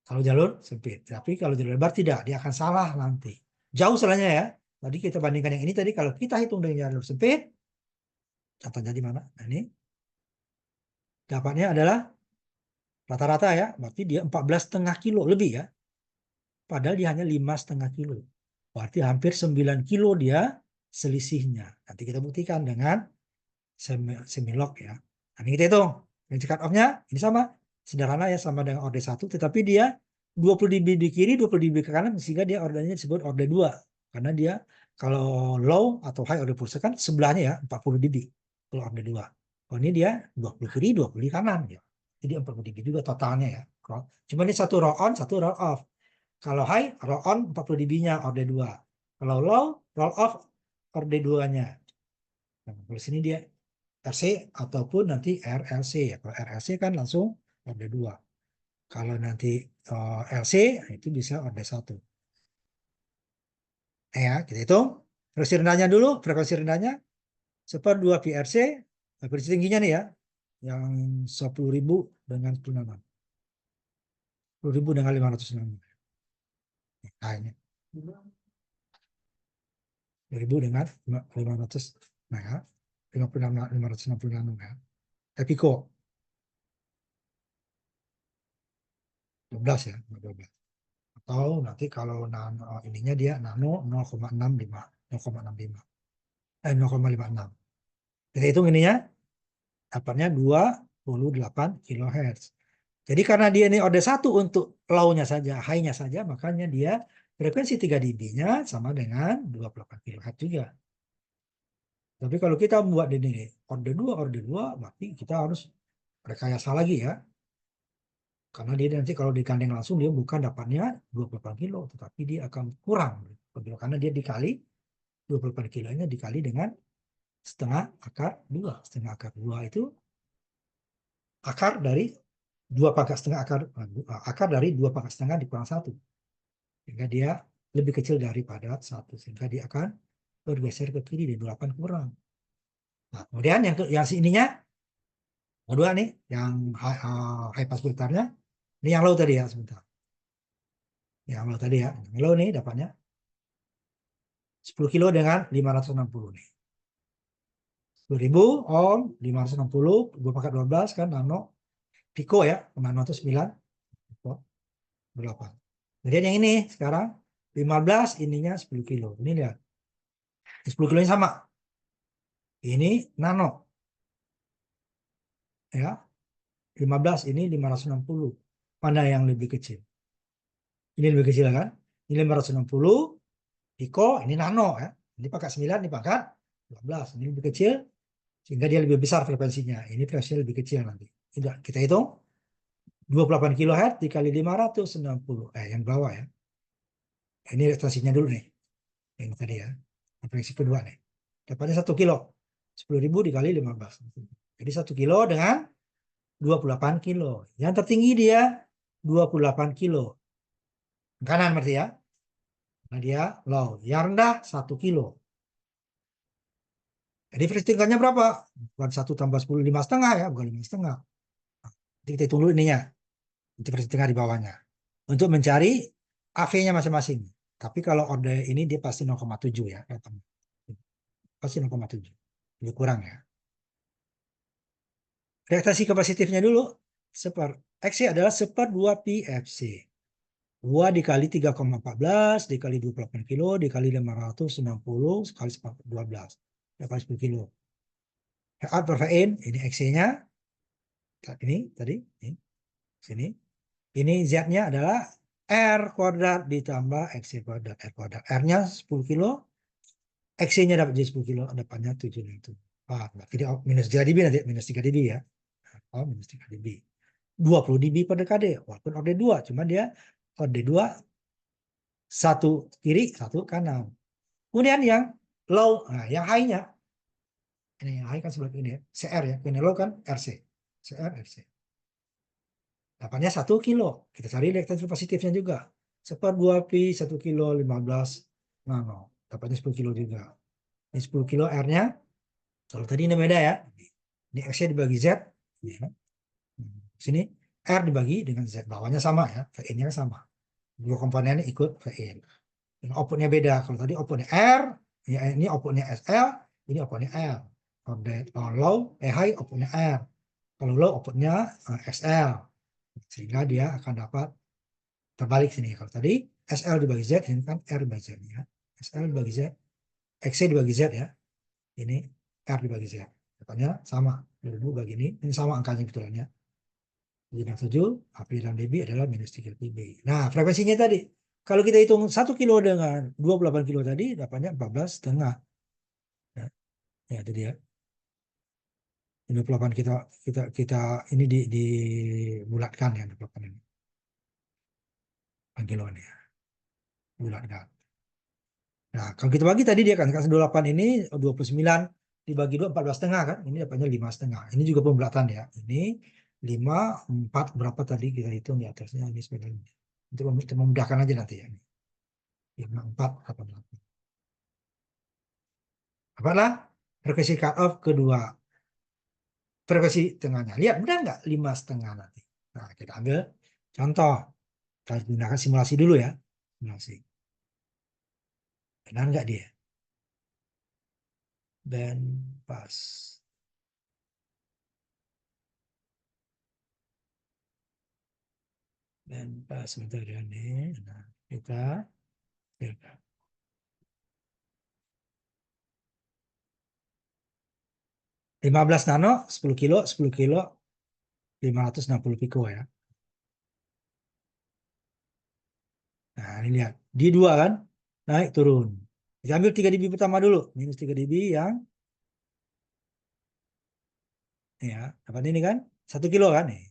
Kalau jalur sempit. Tapi kalau jalur lebar tidak, dia akan salah nanti. Jauh salahnya ya. Tadi kita bandingkan yang ini tadi, kalau kita hitung dengan jalur sempit, contohnya di mana? Nah, ini dapatnya adalah rata-rata ya, berarti dia 14,5 kilo lebih ya. Padahal dia hanya 5,5 kilo. Berarti hampir 9 kilo dia selisihnya. Nanti kita buktikan dengan semilog ya. Nah, ini kita hitung. Range cut off-nya ini sama. Sederhana ya, sama dengan orde 1. Tetapi dia 20 dB di kiri, 20 dB ke kanan, sehingga dia ordenya disebut orde 2. Karena dia kalau low atau high orde pulse kan sebelahnya ya 40 dB. Kalau orde 2. Kalau ini dia 20 kiri, 20 di kanan. Ya. Jadi 40 dB juga totalnya ya. Cuma ini satu roll on, satu roll off. Kalau high, roll on 40 dB-nya orde 2. Kalau low, roll off orde 2-nya. Nah, kalau sini dia RC ataupun nanti RLC ya. Kalau RLC kan langsung orde 2. Kalau nanti LC itu bisa orde 1. Ya, kita hitung. Frekuensi rendahnya dulu, frekuensi rendahnya seper 2 VRC, frekuensi tingginya nih ya, yang 10.000 dengan 10.000. 10.000 dengan 506. Nah, ini. 10.000 dengan 500 mega, 56, 566 mega. Epiko 12 ya, 12. Atau nanti kalau ininya dia nano 0,65, 0,65. 0,56. Jadi hitung ininya, dapatnya 28 kHz. Jadi karena dia ini orde 1 untuk low-nya saja, high-nya saja, makanya dia frekuensi 3 dB-nya sama dengan 28 kHz juga. Tapi kalau kita buat ini orde 2, berarti kita harus rekayasa lagi ya. Karena dia nanti kalau digandeng langsung dia bukan dapatnya 28 kilo, tetapi dia akan kurang. Karena dia dikali 28 kilonya dikali dengan setengah akar 2. Setengah akar 2 itu akar dari 2 pangkat setengah akar dari 2 pangkat setengah dikurang 1. Sehingga dia lebih kecil daripada 1. Sehingga dia akan bergeser ke kiri di 8 kurang. Nah, kemudian yang ininya kedua nih, yang high pass filternya. Ini yang low tadi ya, sebentar. Yang low tadi ya. Yang low nih dapatnya 10 kilo dengan 560 nih. 10.000 ohm, 560, 2/12 kan nano. Pico ya, nano itu 9. 8. Kemudian yang ini sekarang 15, ininya 10 kilo. Ini lihat. 10 kilo ini sama. Ini nano. Ya. 15, ini 560. Mana yang lebih kecil? Ini lebih kecil kan? Ini 560 piko, ini nano ya. Ini pangkat 9, ini pangkat 12. Ini lebih kecil, sehingga dia lebih besar frekuensinya. Ini frekuensinya lebih kecil nanti. Tidak, kita hitung 28 kHz dikali 560. Yang bawah ya. Ini resonansinya dulu nih. Yang tadi ya. Frekuensi kedua nih. Dapatnya 1 kilo. 10.000 dikali 15. Jadi 1 kilo dengan 28 kilo. Yang tertinggi dia 28 kilo. Kanan berarti ya. Nah dia low. Yang rendah 1 kilo. Jadi frekuensi tingkatnya berapa? Bukan 1 tambah 10, 5,5 ya. Bukan 5,5. Jadi kita hitung dulu ininya. Itu frekuensi tingkat di bawahnya. Untuk mencari AV-nya masing-masing. Tapi kalau order ini dia pasti 0,7 ya. Pasti 0,7. Lebih kurang ya. Reaktasi kapasitifnya dulu. XC adalah 1/2 pi FC. 2 dikali 3,14 dikali 28 kilo dikali 560 sekali 12. Dikali 10 kilo. Out per Vn, ini XC-nya. Ini tadi. Ini. Sini. Ini Z-nya adalah R kuadrat ditambah XC kuadrat. R kuadrat. R-nya 10 kilo. XC-nya dapat jadi 10 kilo. Dapatnya 7,7. Jadi minus 3 dB nanti. Minus 3 dB ya. Minus 3 dB. 20 dB per dekade. Walaupun orde 2. Cuma dia orde 2 satu kiri, satu kanan. Kemudian yang low, nah yang high-nya. Ini yang high kan sebelah ini ya. CR ya. Ini low kan RC. CR, RC. Dapatnya 1 kilo. Kita cari reaktansi positifnya juga. 1/2 pi 1 kilo 15 nano. Dapatnya 10 kilo juga. Ini 10 kilo R-nya. Kalau tadi ini beda ya. Ini X-nya dibagi Z. Ya. Sini R dibagi dengan Z. Bawahnya sama ya. VN-nya sama. Dua komponennya ikut VN. Yang outputnya beda. Kalau tadi outputnya R. Ya, ini outputnya SL. Ini outputnya L. Kalau low, high outputnya R. Kalau low outputnya SL. Sehingga dia akan dapat terbalik sini. Kalau tadi SL dibagi Z, ini kan R dibagi Z. Ya. SL dibagi Z, XC dibagi Z ya. Ini R dibagi Z. Katanya sama. 2000 bagi ini sama angkanya betulnya. Jadi yang 7, AP dan dB adalah minus 3 dB. Nah, frekuensinya tadi. Kalau kita hitung 1 kilo dengan 28 kilo tadi, dapatnya 14,5. Ya, ya itu dia. 28 kita ini dibulatkan ya 28 ini. Kilo ini ya. Bulatkan. Nah, kalau kita bagi tadi dia kan 28 ini 29 dibagi 2 14,5 kan. Ini dapatnya 5,5. Ini juga pembulatan ya. Ini 5 4 berapa tadi kita hitung di atasnya ini sebenarnya. Untuk memudahkan aja nanti ya. 5 4 8 8. Apalah frekuensi cut off kedua. Frekuensi tengahnya. Lihat benar nggak 5,5 nanti. Nah, kita ambil contoh. Kita gunakan simulasi dulu ya. Simulasi. Benar nggak dia? Dan pas. Dan pas sebentar ya nih. Nah, kita 15 nano, 10 kilo, 10 kilo, 560 piko ya. Nah, ini lihat. Di 2 kan, naik turun. Kita ambil 3 dB pertama dulu. Minus 3 dB yang, ya, dapat ini kan, 1 kilo kan. Nih,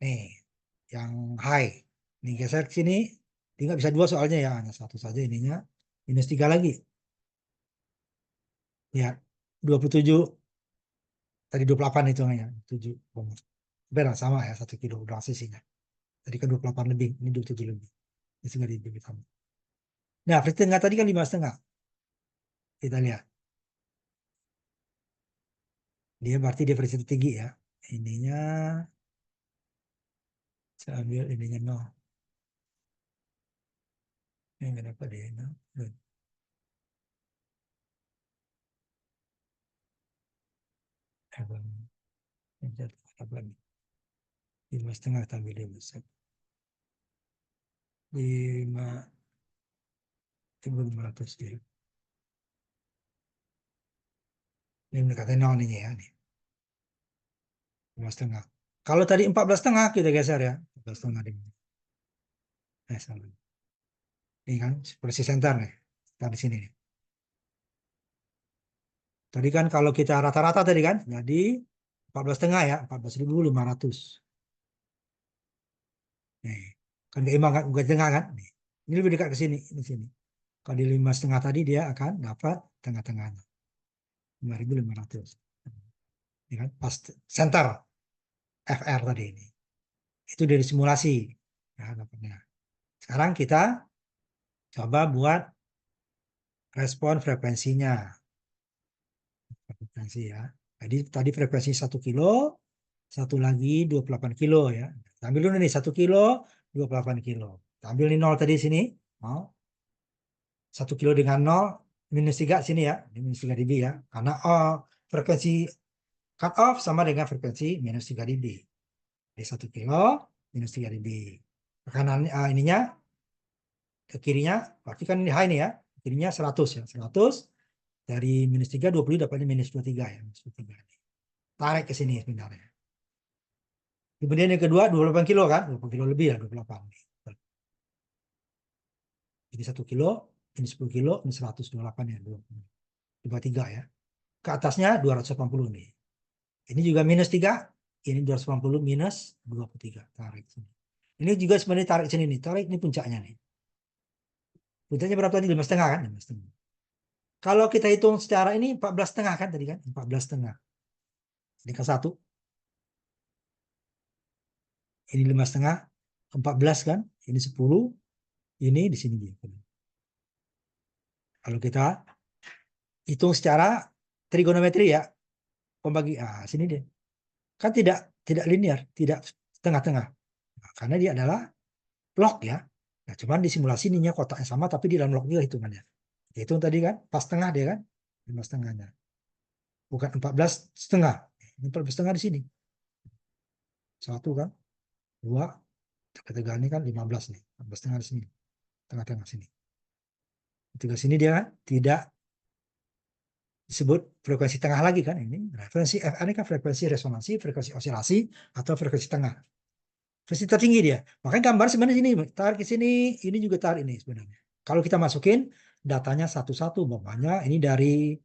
nih yang high. Nih geser ke sini, tinggal bisa 2 soalnya ya, hanya 1 saja ininya. Minus 3 lagi. Ya, 27, tadi 28 hitungannya. 7, benar sama ya, 1 kilo udah sisinya. Tadi kan 28 lebih, ini 27 lebih. Ini sudah di tambah. Nah, frekuensi tengah tadi kan 5,5. Kita lihat. Dia berarti dia frekuensi tinggi ya. Ininya, saya ambil ininya 0. Ini nggak dapat dia. 0. 5,5 tambah 5. 500 ya. Ini mendekati 0 ini ya. Nih. 5,5. Kalau tadi 14,5 kita geser ya. 14,5. Nah, sama. Ini kan posisi center nih. Kita di sini nih. Tadi kan kalau kita rata-rata tadi kan, jadi 14,5 ya, 14.500. Nih, kan keimbang kan, bukan tengah kan? Nih. Ini lebih dekat ke sini, di sini. Kalau di 5,5 tadi dia akan dapat tengah-tengahnya, 5.500. Ini kan pas center FR tadi ini. Itu dari simulasi. Ya, dapatnya. Sekarang kita coba buat respon frekuensinya. Frekuensi ya. Jadi tadi frekuensi 1 kilo, satu lagi 28 kilo ya. Ambil dulu nih 1 kilo, 28 kilo. Ambil nih 0 tadi sini. Mau 1 kilo dengan 0 minus 3 sini ya. Ini minus 3 dB ya. Karena frekuensi cut off sama dengan frekuensi minus 3 dB. Jadi 1 kilo minus 3 dB. Kanan ininya ke kirinya, berarti kan ini high nih ya. Kirinya 100 ya. 100 dari minus 3, 20 dapatnya minus 23 ya. Minus 23. Tarik ke sini sebenarnya. Kemudian yang kedua 28 kilo kan, 28 kilo lebih ya 28. Jadi 1 kilo, ini 10 kilo, ini 128 ya, 23 ya. Ke atasnya 280 nih. Ini juga minus 3, ini 280 minus 23. Tarik sini. Ini juga sebenarnya tarik sini nih, tarik ini puncaknya nih. Puncaknya berapa tadi? 5,5 kan? 5,5. Kalau kita hitung secara ini 14,5 kan tadi kan? 14,5. Ini ke 1. Ini 5,5. 14 kan? Ini 10. Ini di sini. Kalau kita hitung secara trigonometri ya, pembagi sini dia. Kan tidak linear, tidak tengah-tengah. Nah, karena dia adalah log ya. Nah, cuman di simulasi ininya kotaknya sama tapi di dalam log juga hitungannya. Hitung tadi kan pas tengah dia kan, 5,5-nya. Bukan 14,5. 14,5 di sini. 1 kan, 2, ketiga ini kan 15 nih. 14,5 di sini. Tengah-tengah sini. Ketiga sini dia kan tidak disebut frekuensi tengah lagi kan ini. Frekuensi FR ini kan frekuensi resonansi, frekuensi osilasi, atau frekuensi tengah. Frekuensi tertinggi dia. Makanya gambar sebenarnya ini tarik ke sini, ini juga tarik ini sebenarnya. Kalau kita masukin datanya satu-satu, umpamanya ini dari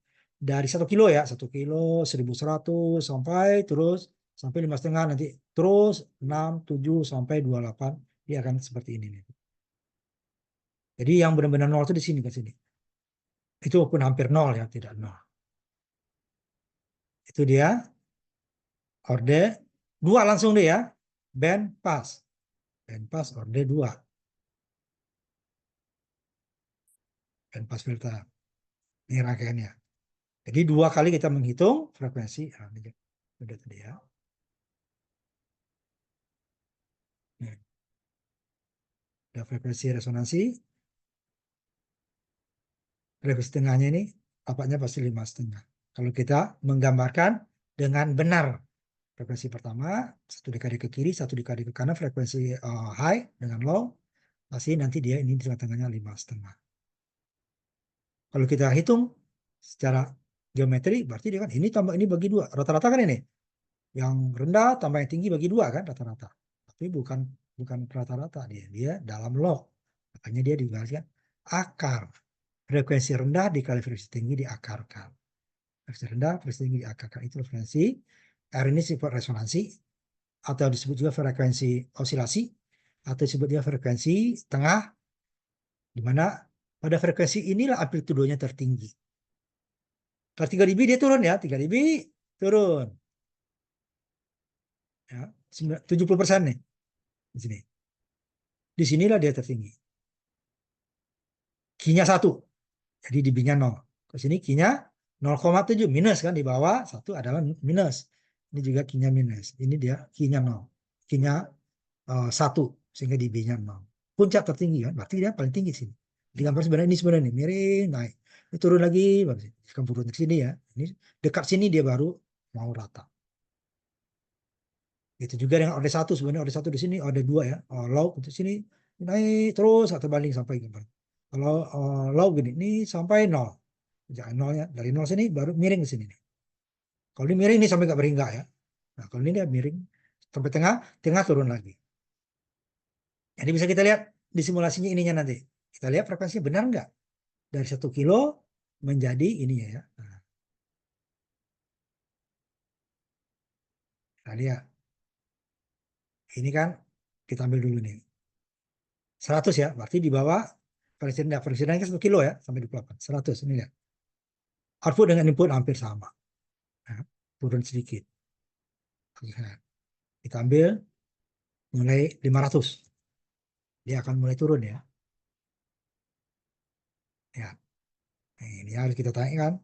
1 kilo ya, 1 kilo 1.100 sampai 5,5 nanti terus 6, 7 sampai 28 dia akan seperti ini nih. Jadi yang benar-benar nol itu di sini ke sini. Itu pun hampir nol ya, tidak nol. Itu dia orde 2 langsung deh ya. Band pass. Band pass orde 2. Band pass filter. Ini rangkaiannya. Jadi 2 kali kita menghitung frekuensi. Ini udah tadi ya. Ada frekuensi resonansi. Frekuensi tengahnya ini dapatnya pasti 5,5. Kalau kita menggambarkan dengan benar. Frekuensi pertama, 1 dikali ke kiri, 1 dikali ke kanan, frekuensi high dengan low. Pasti nanti dia ini di tengah-tengahnya 5,5. Kalau kita hitung secara geometri, berarti dia kan ini tambah ini bagi 2. Rata-rata kan ini. Yang rendah tambah yang tinggi bagi 2 kan rata-rata. Tapi bukan rata-rata dia dalam log. Makanya dia dibahaskan akar. Frekuensi rendah dikali frekuensi tinggi diakarkan. Frekuensi rendah, frekuensi tinggi diakarkan. Itu frekuensi. R ini sifat resonansi atau disebut juga frekuensi osilasi atau disebut juga frekuensi tengah, di mana pada frekuensi inilah amplitudonya tertinggi. Kalau 3 dB dia turun ya, 3 dB turun. Ya, 70% nih di sini. Di sinilah dia tertinggi. Q-nya 1. Jadi dB-nya 0. Ke sini Q-nya 0,7 minus kan di bawah 1 adalah minus. Ini juga Q-nya minus. Ini dia Q-nya 0. Q-nya 1 sehingga dB-nya 0. Puncak tertinggi kan, berarti dia paling tinggi sini. Di gambar sebenarnya ini sebenarnya miring naik. Ini turun lagi, turun ke sini ya. Ini dekat sini dia baru mau rata. Itu juga dengan orde 1 sebenarnya orde 1 di sini, orde 2 ya. Low untuk sini naik terus atau balik sampai gitu. Kalau low gini, ini sampai 0. Jangan 0 ya. Dari 0 sini baru miring ke sini nih. Kalau ini miring ini sampai nggak berhingga ya. Nah, kalau ini dia miring sampai tengah, tengah turun lagi. Jadi bisa kita lihat di simulasinya ininya nanti. Kita lihat frekuensinya benar nggak? Dari 1 kilo menjadi ininya ya. Nah, kita lihat. Ini kan kita ambil dulu nih. 100 ya, berarti di bawah frekuensinya kan 1 kilo ya, sampai 28. 100, ini lihat. Output dengan input hampir sama. Nah, turun sedikit. Kita ambil mulai 500. Dia akan mulai turun ya. Ya, nah, ini harus kita tanyakan.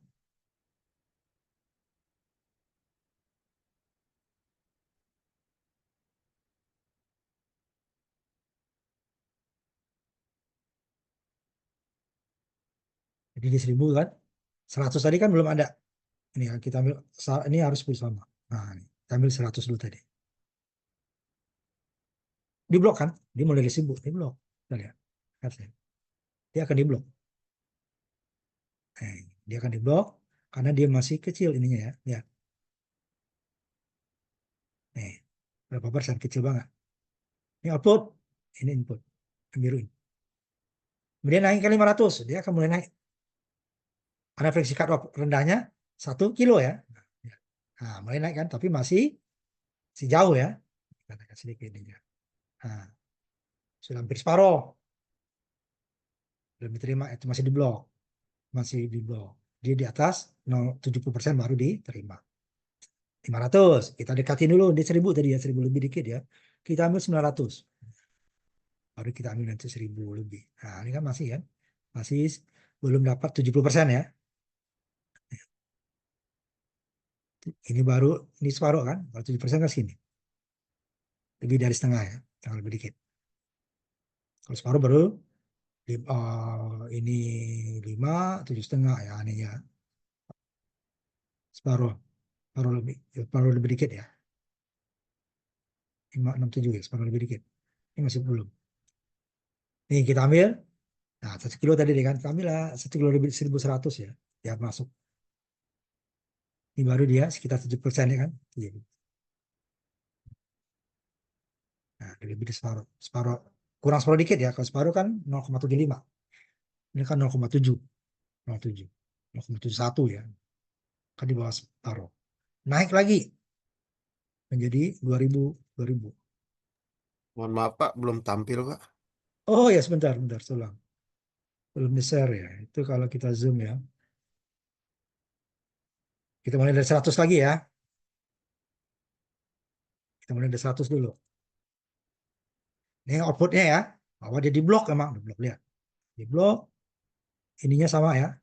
Jadi di 1000 kan. 100 tadi kan belum ada. Ini kan kita ambil, ini harus bersama. Nah, ini. Kita ambil 100 dulu tadi. Di blok kan? Dia mulai dari 1000, di blok. Kita lihat. Dia akan di blok. Dia akan di blok karena dia masih kecil ininya ya. Lihat. Nih, berapa persen? Kecil banget. Ini output, ini input. Yang biru ini. Kemudian naik ke 500, dia akan mulai naik. Karena frekuensi cut off rendahnya 1 kilo ya. Nah, mulai naik kan, tapi masih jauh ya. Kita naikkan sedikit ini ya. Nah, sudah hampir separuh. Belum diterima, itu masih di blok. Masih di blok. Dia di atas 0,70% baru diterima. 500, kita dekatin dulu. Di 1000 tadi ya, 1000 lebih dikit ya. Kita ambil 900. Baru kita ambil nanti 1000 lebih. Nah, ini kan masih kan. Masih belum dapat 70% ya. Ini baru, ini separuh kan. Baru 7% kan sini. Lebih dari setengah ya. Yang lebih dikit. Kalau separuh baru ini 5, 7,5 ya. Ini ya. Separuh. Separuh lebih dikit ya. 5, 6, 7 ya. Separuh lebih dikit. Ini masih belum. Nih kita ambil. Nah, 1 kilo tadi kan. Kita ambil lah 1 kilo lebih 1100 ya. Ya masuk. Ini baru dia sekitar 7% ya kan. Iya. Nah, lebih dari separuh. Separuh. Kurang separuh dikit ya. Kalau separuh kan 0,75. Ini kan 0,7. 0,7. 0,71 ya. Kan di bawah separuh. Naik lagi menjadi 2000. 2000. Mohon maaf Pak, belum tampil Pak. Oh ya sebentar, bentar, ulang. Belum di-share ya. Itu kalau kita zoom ya. Kita mulai dari 100 lagi ya. Kita mulai dari 100 dulu. Ini outputnya ya. Bahwa dia di blok emang. Di blok, lihat. Di blok. Ininya sama ya.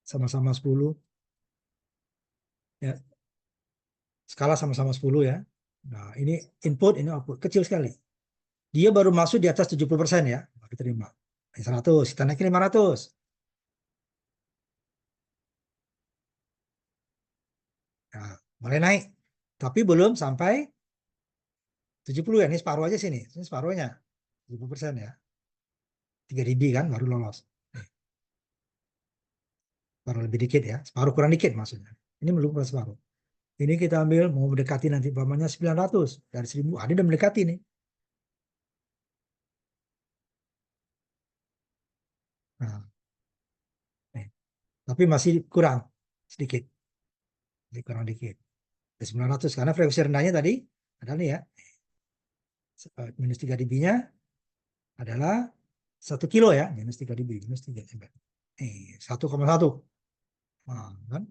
Sama-sama 10. Ya. Skala sama-sama 10 ya. Nah ini input, ini output. Kecil sekali. Dia baru masuk di atas 70% ya. Baru terima. Ini 100. Kita naikin 500. Nah, mulai naik. Tapi belum sampai 70 ya. Ini separuh aja sini. Ini separuhnya. 70% ya. 3 dB kan baru lolos. Baru lebih dikit ya. Separuh kurang dikit maksudnya. Ini belum kurang separuh. Ini kita ambil mau mendekati nanti umpamanya 900 dari 1000. Ada udah mendekati nih. Nah, nih. Tapi masih kurang sedikit. Masih kurang dikit. Dari 900 karena frekuensi rendahnya tadi adalah nih ya. Minus 3 dB-nya adalah 1 kilo ya. Minus 3 dB. Minus 3 dB. 1,1. Nah, kan?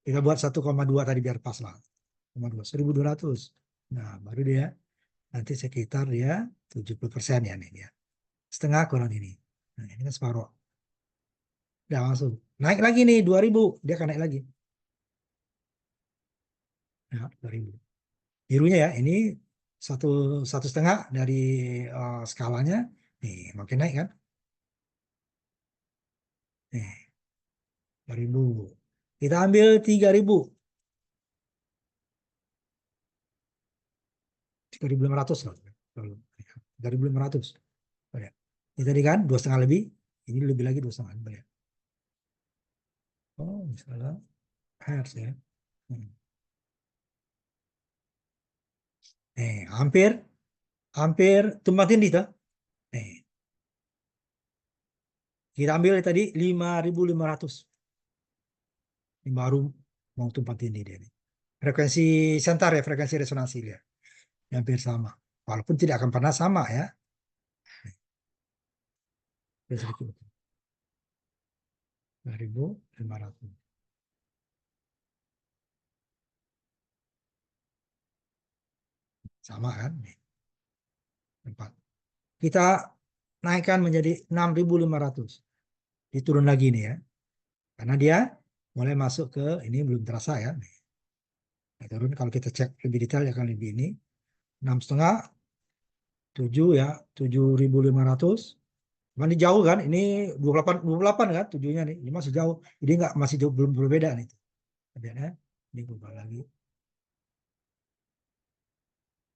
Kita buat 1,2 tadi biar pas lah. 1,2. 1200. Nah, baru dia nanti sekitar dia 70% ya nih dia. Setengah kurang ini. Nah, ini kan separuh. Udah langsung. Naik lagi nih 2000. Dia akan naik lagi. Ya, 2000. Birunya ya, ini satu satu setengah dari skalanya. Nih, makin naik kan? Nih, 2000. Kita ambil 3000. 3500 lah. 3500. Ya. Ini tadi kan 2,5 lebih. Ini lebih lagi 2,5 lebih. Ya. Oh, misalnya hertz ya. Hmm. Hampir hampir tumpang tindih tuh. Nih, kita ambil tadi 5.500. Ini baru mau tempat ini dia nih. Frekuensi sentar ya, frekuensi resonansi dia. Hampir sama. Walaupun tidak akan pernah sama ya. Nih, sedikit. 5.500. Sama kan? Nih, 4. Kita naikkan menjadi 6.500. Diturun lagi nih ya. Karena dia mulai masuk ke ini belum terasa ya. Nih. Nah, turun kalau kita cek lebih detail ya kan lebih ini 6,5, 7 ya, 7.500. Cuman ini jauh kan, ini 28 kan tujuhnya nih, ini masih jauh. Jadi nggak masih jauh belum berbeda nih. Lihatnya, ini berubah lagi.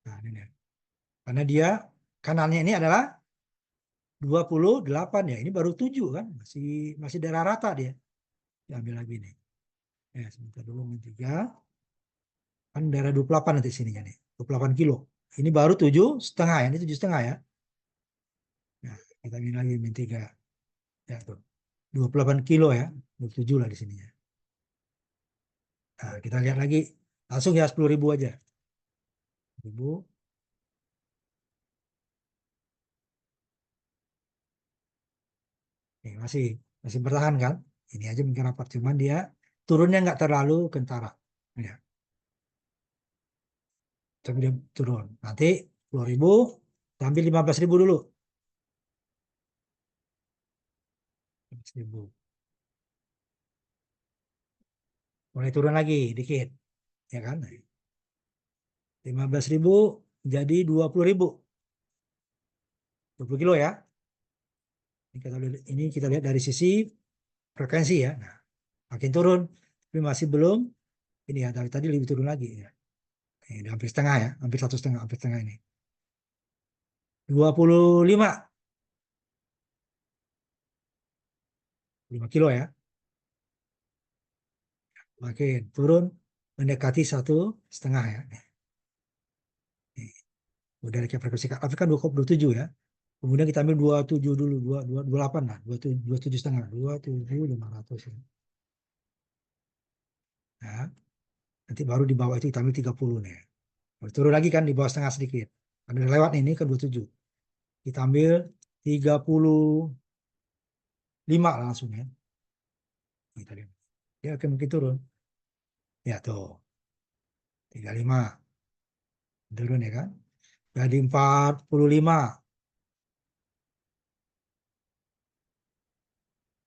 Nah, ini nih. Karena dia kanannya ini adalah 28 ya, ini baru 7 kan, masih masih daerah rata dia. Diambil lagi nih. Ya, sebentar dulu 3. Kan daerah 28 nanti sininya nih, 28 kilo. Ini baru 7,5 ya, ini 7,5 ya. Nah, kita ambil lagi min 3. Ya, tuh. 28 kilo ya, 27 lah di sininya. Nah, kita lihat lagi. Langsung ya 10.000 aja. 1000. Nih, masih masih bertahan kan? Ini aja mungkin rapat. Cuman dia turunnya nggak terlalu kentara. Ya, tapi dia turun. Nanti 10.000, ambil 15.000 dulu. 15.000. Mulai turun lagi dikit. Ya kan? 15.000 jadi 20.000. 20 kilo ya. Ini kita lihat dari sisi frekuensi ya. Nah, makin turun. Tapi masih belum. Ini ya, dari tadi lebih turun lagi ya. Ini udah hampir setengah ya. Hampir 1,5. Hampir setengah ini. 25. 5 kilo ya. Makin turun mendekati 1,5 ya. Nih, udah kayak frekuensi tapi kan 27 ya. Kemudian kita ambil 27 dulu, 28 lah, 27,5, 27.500 ya. Nah, nanti baru di bawah itu kita ambil 30 nih. Baru turun lagi kan di bawah setengah sedikit. Karena udah lewat ini ke 27. Kita ambil 35 langsung ya. Kita lihat. Ya oke mungkin turun. Ya tuh, 35 turun ya kan. Jadi 45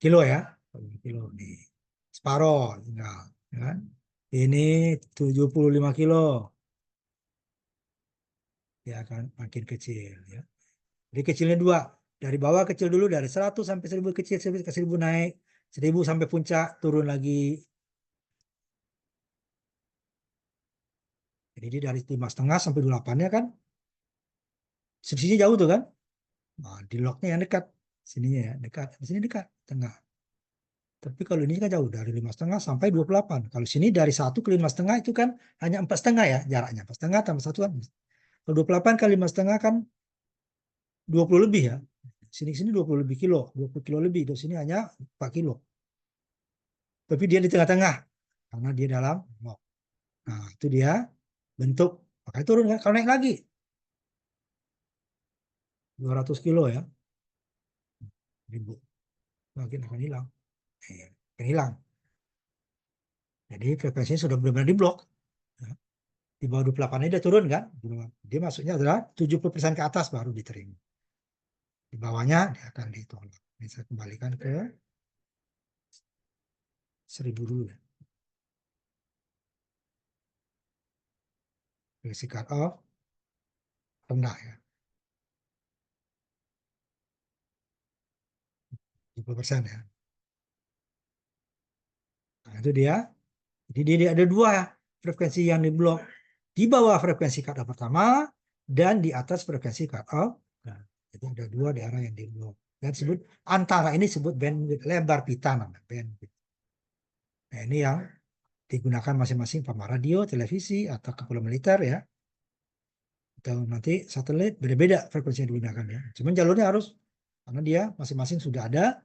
kilo ya. Kilo nih. Separoh tinggal. Ya kan? Ini 75 kilo. Ya akan makin kecil ya. Jadi kecilnya dua. Dari bawah kecil dulu, dari 100 sampai 1.000 kecil, ke 1.000 naik. 1.000 sampai puncak, turun lagi. Jadi dia dari 5,5 sampai 28 ya kan. Sisinya jauh tuh kan. Nah, di locknya yang dekat. Sininya ya, dekat. Di sini dekat, tengah. Tapi kalau ini kan jauh, dari 5,5 sampai 28. Kalau sini dari 1 ke 5,5 itu kan hanya 4,5 ya jaraknya. 4,5 tambah 1 kan. Kalau 28 kali 5,5 kan 20 lebih ya. Sini 20 lebih kilo, 20 kilo lebih. Di sini hanya 4 kilo. Tapi dia di tengah-tengah karena dia dalam lock. Nah, itu dia bentuk. Makanya turun kan. Kalau naik lagi 200 kilo ya. Ribu. Makin akan hilang. Akan hilang. Jadi frekuensinya sudah benar-benar diblok. Ya. Di bawah 28 ini dia turun kan. Dia masuknya adalah 70% ke atas baru diterima. Di bawahnya dia akan ditolak. Ini saya kembalikan ke 1.000 dulu ya. Frekuensi cut off rendah ya. 70% ya. Nah, itu dia. Jadi dia ada dua frekuensi yang diblok. Di bawah frekuensi cut off pertama dan di atas frekuensi cut off. Nah, jadi ada dua daerah yang diblok. Dan sebut antara ini sebut bandwidth, lebar pita namanya bandwidth. Nah, ini yang digunakan masing-masing pama radio, televisi atau kepala militer ya. atau nanti satelit beda-beda frekuensi yang digunakan ya. Cuman jalurnya harus, karena dia masing-masing sudah ada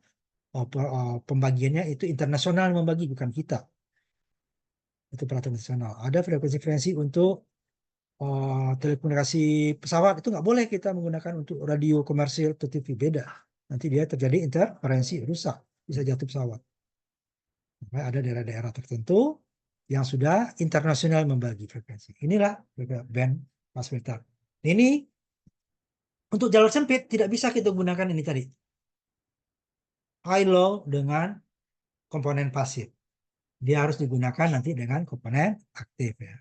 pembagiannya itu internasional yang membagi, bukan kita. Itu peraturan nasional. Ada frekuensi-frekuensi untuk telekomunikasi pesawat, itu nggak boleh kita menggunakan untuk radio komersil atau TV, beda. Nanti dia terjadi interferensi, rusak, bisa jatuh pesawat. Makanya ada daerah-daerah tertentu yang sudah internasional membagi frekuensi. Inilah band pass filter. Ini untuk jalur sempit tidak bisa kita gunakan ini tadi, high low dengan komponen pasif. Dia harus digunakan nanti dengan komponen aktif ya.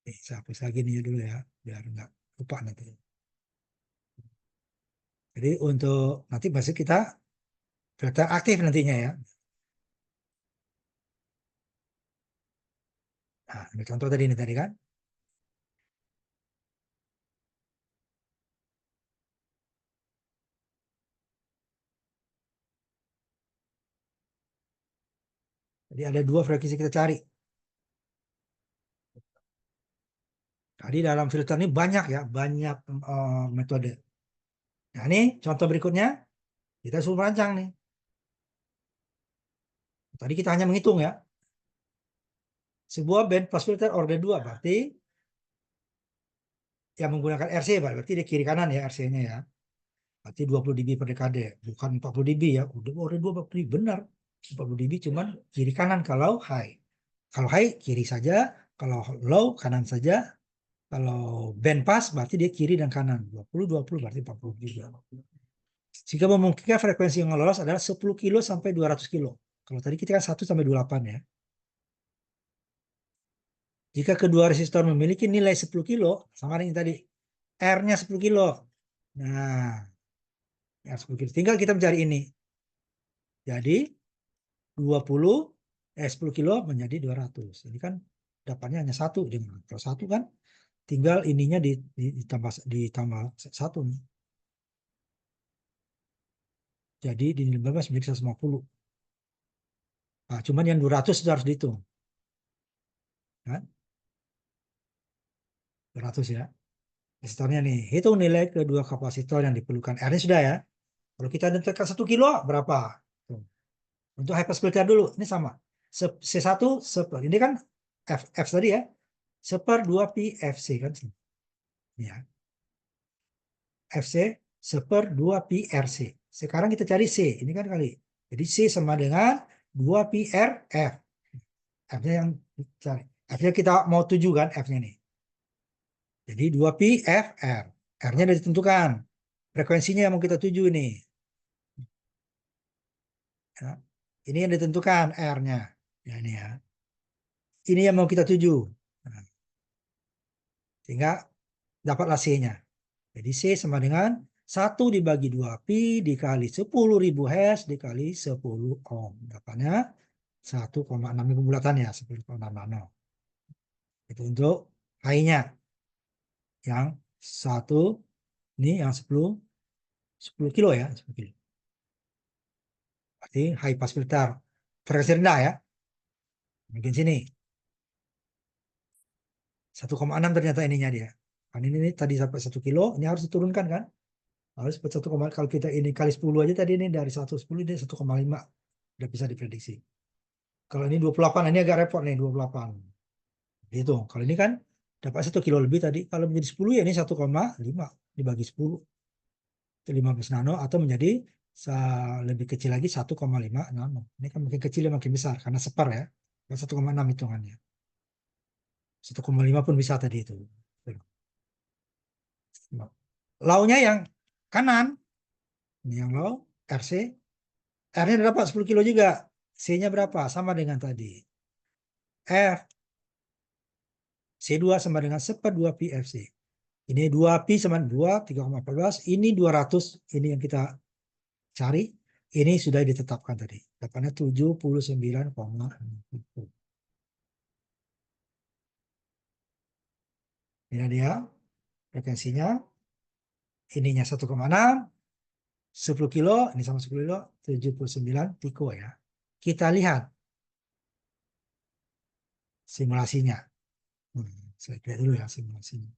Saya hapus lagi nih dulu ya, biar nggak lupa nanti. Jadi untuk nanti pasti kita filter aktif nantinya ya. Nah, ini contoh tadi ini tadi kan. Jadi ada dua frekuensi kita cari. Tadi dalam filter ini banyak ya, banyak metode. Nah, ini contoh berikutnya, kita suruh merancang nih. Tadi kita hanya menghitung ya. Sebuah band pass filter order 2 berarti yang menggunakan RC, berarti di kiri kanan ya RC-nya ya. Berarti 20 dB per dekade, bukan 40 dB ya. Udah order 2 40 dB, benar. 40 dB cuman kiri kanan kalau high. Kalau high kiri saja, kalau low kanan saja. Kalau band pass berarti dia kiri dan kanan. 20 20 berarti 40 juga. Jika memungkinkan frekuensi yang lolos adalah 10 kilo sampai 200 kilo. Kalau tadi kita kan 1 sampai 28 ya. Jika kedua resistor memiliki nilai 10 kilo, sama dengan tadi, R-nya 10 kilo. Nah, R 10 kilo. Tinggal kita mencari ini. Jadi 20, 10 kilo menjadi 200. Ini kan dapatnya hanya 1. Kalau 1 kan tinggal ininya ditambah 1 nih. Jadi di 15 menjadi 150. Nah, cuman yang 200 sudah harus dihitung. Kan? 200 ya. Resistornya nih. Hitung nilai kedua kapasitor yang diperlukan. R-nya sudah ya. Kalau kita tentukan 1 kilo, berapa? Tuh. Untuk high pass filter dulu. Ini sama. C1 seper. Ini kan F tadi ya. Seper 2 pi FC kan. Ya. FC seper 2 pi RC. Sekarang kita cari C. Ini kan kali. Jadi C sama dengan 2 pi R F. F-nya yang cari. F-nya kita mau tuju kan F-nya nih. Jadi 2 pi F R. R-nya sudah ditentukan. Frekuensinya yang mau kita tuju nih. Ya. Ini yang ditentukan R-nya. Ya, ini ya. Ini yang mau kita tuju. Nah, sehingga dapatlah C-nya. Jadi C sama dengan 1 dibagi 2 pi dikali 10.000 Hz dikali 10 ohm. Dapatnya 1,6 ini pembulatannya 10,6 nano. Itu untuk high-nya. Yang satu ini yang 10 kilo ya, 10 kilo. Berarti high pass filter. Frekuensi rendah ya. Mungkin sini. 1,6 ternyata ininya dia. Kan ini tadi sampai 1 kilo, ini harus diturunkan kan? Harus 1, kalau kita ini kali 10 aja tadi ini dari 110 ini 1,5. Udah bisa diprediksi. Kalau ini 28, ini agak repot nih 28. Gitu. Kalau ini kan dapat 1 kilo lebih tadi. Kalau menjadi 10 ya ini 1,5 dibagi 10. Itu 15 nano atau menjadi lebih kecil lagi 1,5 nano. Ini kan makin kecil makin besar karena separ ya. 1,6 hitungannya. 1,5 pun bisa tadi itu. Low-nya yang kanan. Ini yang low, RC. R-nya dapat 10 kilo juga. C-nya berapa? Sama dengan tadi. F. C2 sama dengan seper 2 pi FC. Ini 2 pi sama 2, 3,14. Ini 200. Ini yang kita cari. Ini sudah ditetapkan tadi. Dapatnya 79,6. Ini dia frekuensinya. Ininya 1,6. 10 kilo. Ini sama 10 kilo. 79 piko ya. Kita lihat simulasinya. Saya lihat dulu ya simulasinya.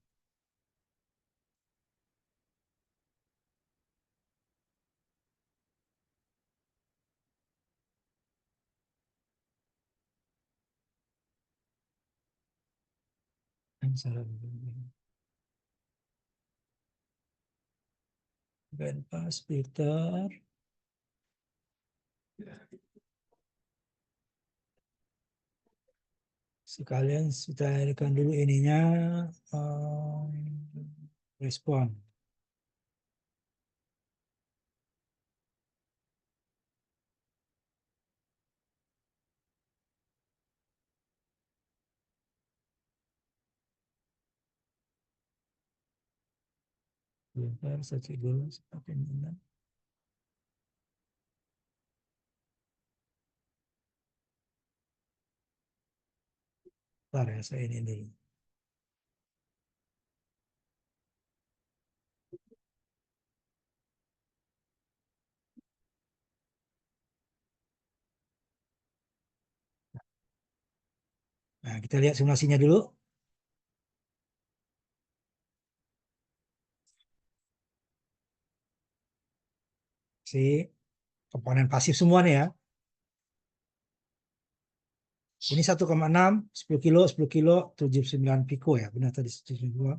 band pass filter. Sekalian kita carikan dulu ininya, respon. Sebentar, saya cek dulu seperti mana. Bentar ya, saya ini dulu. Nah, kita lihat simulasinya dulu. Si komponen pasif semua nih ya. Ini 1,6, 10 kilo, 10 kilo, 79 piko ya. Benar tadi 72.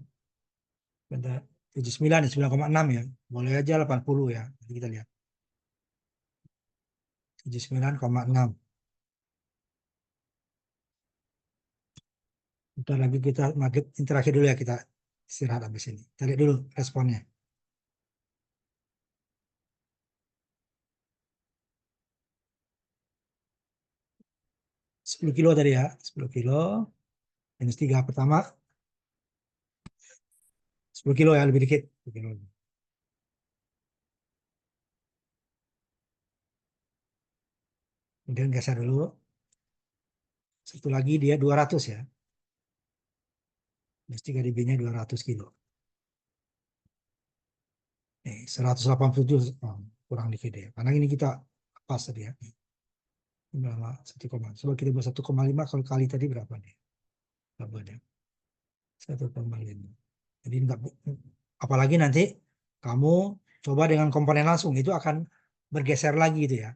Bentar, 79 ya, 9,6 ya. Boleh aja 80 ya. Jadi kita lihat. 79,6. Bentar lagi kita maghrib interaksi dulu ya, kita istirahat habis ini. Kita lihat dulu responnya. 10 kilo tadi ya. 10 kilo. Minus 3 pertama. 10 kilo ya, lebih dikit. 10 kilo. Kemudian geser dulu. Satu lagi dia 200 ya. Minus 3 dB-nya 200 kilo. Nih, 187, kurang dikit ya. Karena ini kita pas tadi ya. Berapa? 1, coba kita buat 1,5 kalau kali tadi berapa nih? Berapa dia? 1,5. Jadi enggak, apalagi nanti kamu coba dengan komponen langsung, itu akan bergeser lagi itu ya.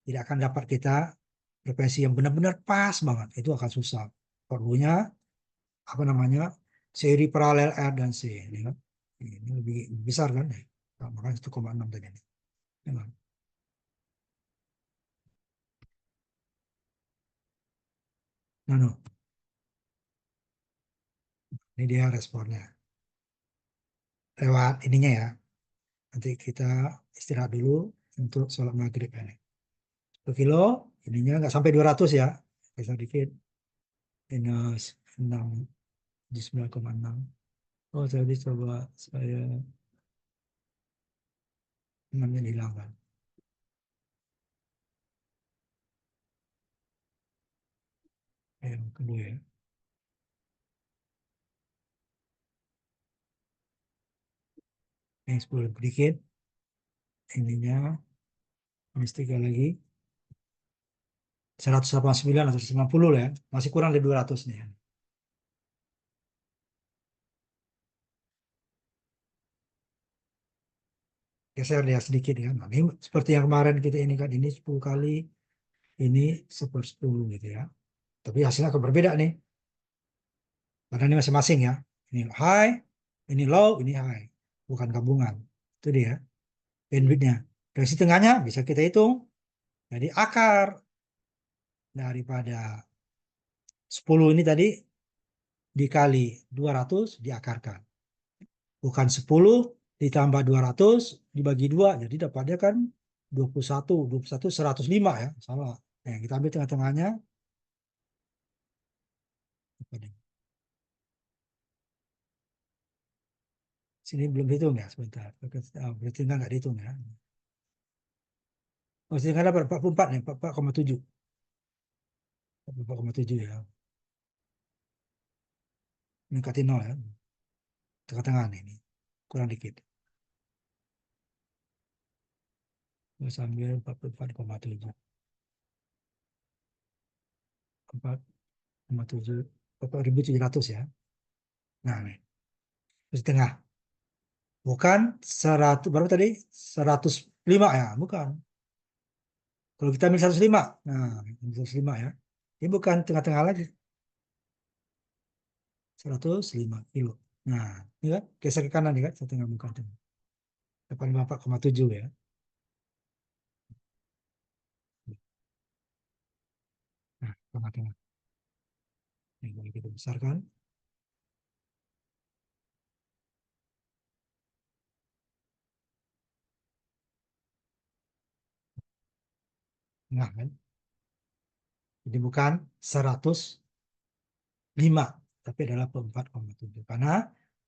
Tidak akan dapat kita frekuensi yang benar-benar pas banget. Itu akan susah. Perlunya apa namanya? Seri paralel R dan C ini kan. Ini lebih besar kan ya. Nah, makanya 1,6 tadi ini. Memang. Nah, no. Ini dia responnya. Lewat ininya ya. Nanti kita istirahat dulu untuk sholat maghrib ini. 1 kilo, ininya nggak sampai 200 ya. Bisa dikit. Minus 6, di 9,6. Oh, tadi coba saya 6-nya dihilangkan. Yang kedua ya. Yang 10 lebih dikit. Ininya minus 3 lagi. 189 atau 190 lah ya. Masih kurang dari 200 nih. Geser dia sedikit ya. Nah, ini seperti yang kemarin kita ini kan, ini 10 kali, ini 1/10 gitu ya. Tapi hasilnya akan berbeda nih. Karena ini masing-masing ya. Ini high, ini low, ini high. Bukan gabungan. Itu dia bandwidth-nya. Dari sisi tengahnya bisa kita hitung. Jadi akar daripada 10 ini tadi dikali 200 diakarkan. Bukan 10 ditambah 200 dibagi 2. Jadi dapatnya kan 21. 21 105 ya. Salah. Nah, kita ambil tengah-tengahnya. Sini belum dihitung ya, sebentar. Berarti nggak dihitung ya. Oh, sini kan dapat 44 nih, 44,7. 44,7 ya. Mendekati 0 ya. Tengah-tengah nih, ini. Kurang dikit. Terus ambil 44,7. 4,7. 4.700 ya. Nah, nih. Terus tengah. Bukan 100, berapa tadi? 105 ya, bukan. Kalau kita ambil 105, nah 105 ya. Ini bukan tengah-tengah lagi. 105 kilo. Nah, ini kan geser ke kanan nih kan, setengah muka itu. 84,7 ya. Nah, tengah-tengah. Ini boleh kita besarkan. Nah, kan. Jadi bukan 105, tapi adalah 4,7. Karena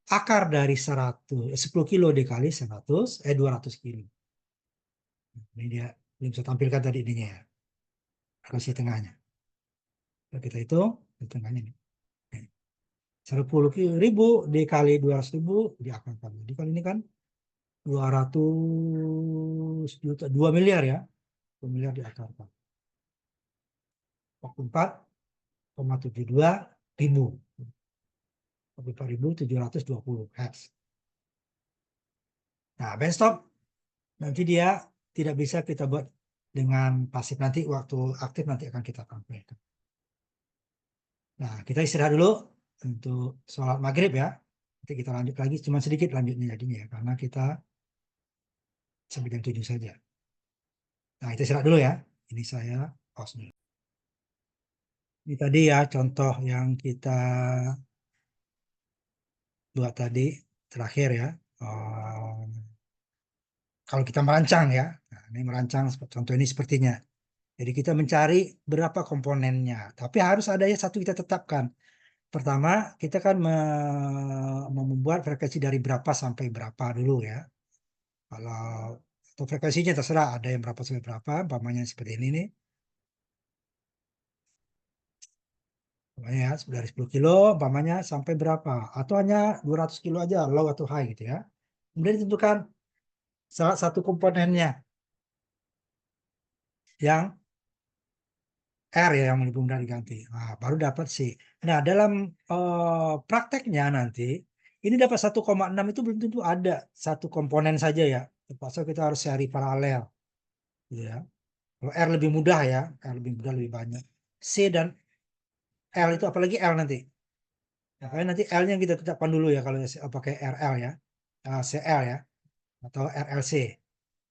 akar dari 10 kilo dikali 200 kilo. Ini dia belum bisa tampilkan tadi ininya ya. Kasih tengahnya. Kalau kita hitung, di tengahnya nih. 10.000 dikali 200.000 diakarkan. Jadi kali ini kan 200 juta, 2 miliar ya. 2 miliar diakarkan. 44,72 ribu. 44.720 Hz. Nah, benchtop nanti dia tidak bisa kita buat dengan pasif, nanti waktu aktif nanti akan kita tampilkan. Nah, kita istirahat dulu untuk sholat maghrib ya. Nanti kita lanjut lagi, cuma sedikit lanjutnya jadinya ya, karena kita sampai jam 7 saja. Nah, kita istirahat dulu ya. Ini saya pause dulu. Ini tadi ya contoh yang kita buat tadi terakhir ya. Kalau kita merancang ya, nah, ini merancang contoh ini sepertinya. Jadi kita mencari berapa komponennya, tapi harus ada ya satu kita tetapkan. Pertama, kita kan membuat frekuensi dari berapa sampai berapa dulu ya. Kalau atau frekuensinya terserah, ada yang berapa sampai berapa, umpamanya seperti ini nih. Umpamanya ya, dari 10 kilo, umpamanya sampai berapa. Atau hanya 200 kilo aja, low atau high gitu ya. Kemudian ditentukan salah satu komponennya yang R ya, yang lebih mudah diganti. Nah, baru dapat C. Nah, dalam prakteknya nanti, ini dapat 1,6 itu belum tentu ada satu komponen saja ya. Terpaksa kita harus seri paralel. Gitu ya. Kalau R lebih mudah ya, R lebih mudah lebih banyak. C dan L itu apalagi L nanti. Makanya nanti L-nya kita tetapkan dulu ya kalau pakai RL ya, CL ya, atau RLC.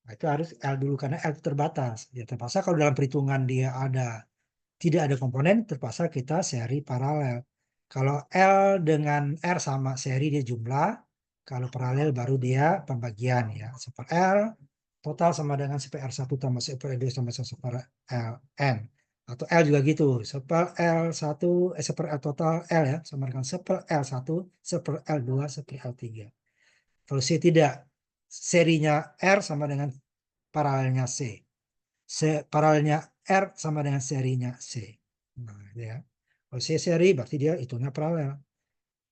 Nah, itu harus L dulu karena L itu terbatas. Ya terpaksa kalau dalam perhitungan dia tidak ada komponen, terpaksa kita seri paralel. Kalau L dengan R sama seri dia jumlah, kalau paralel baru dia pembagian ya. Super L total sama dengan super R1 tambah super R2 tambah super L N. Atau L juga gitu. Super L1, super L total L ya, sama dengan super L1, super L2, super L3. Kalau C tidak, serinya R sama dengan paralelnya C. Paralelnya R sama dengan serinya C. Nah, gitu ya. Kalau C seri berarti dia hitungnya paralel.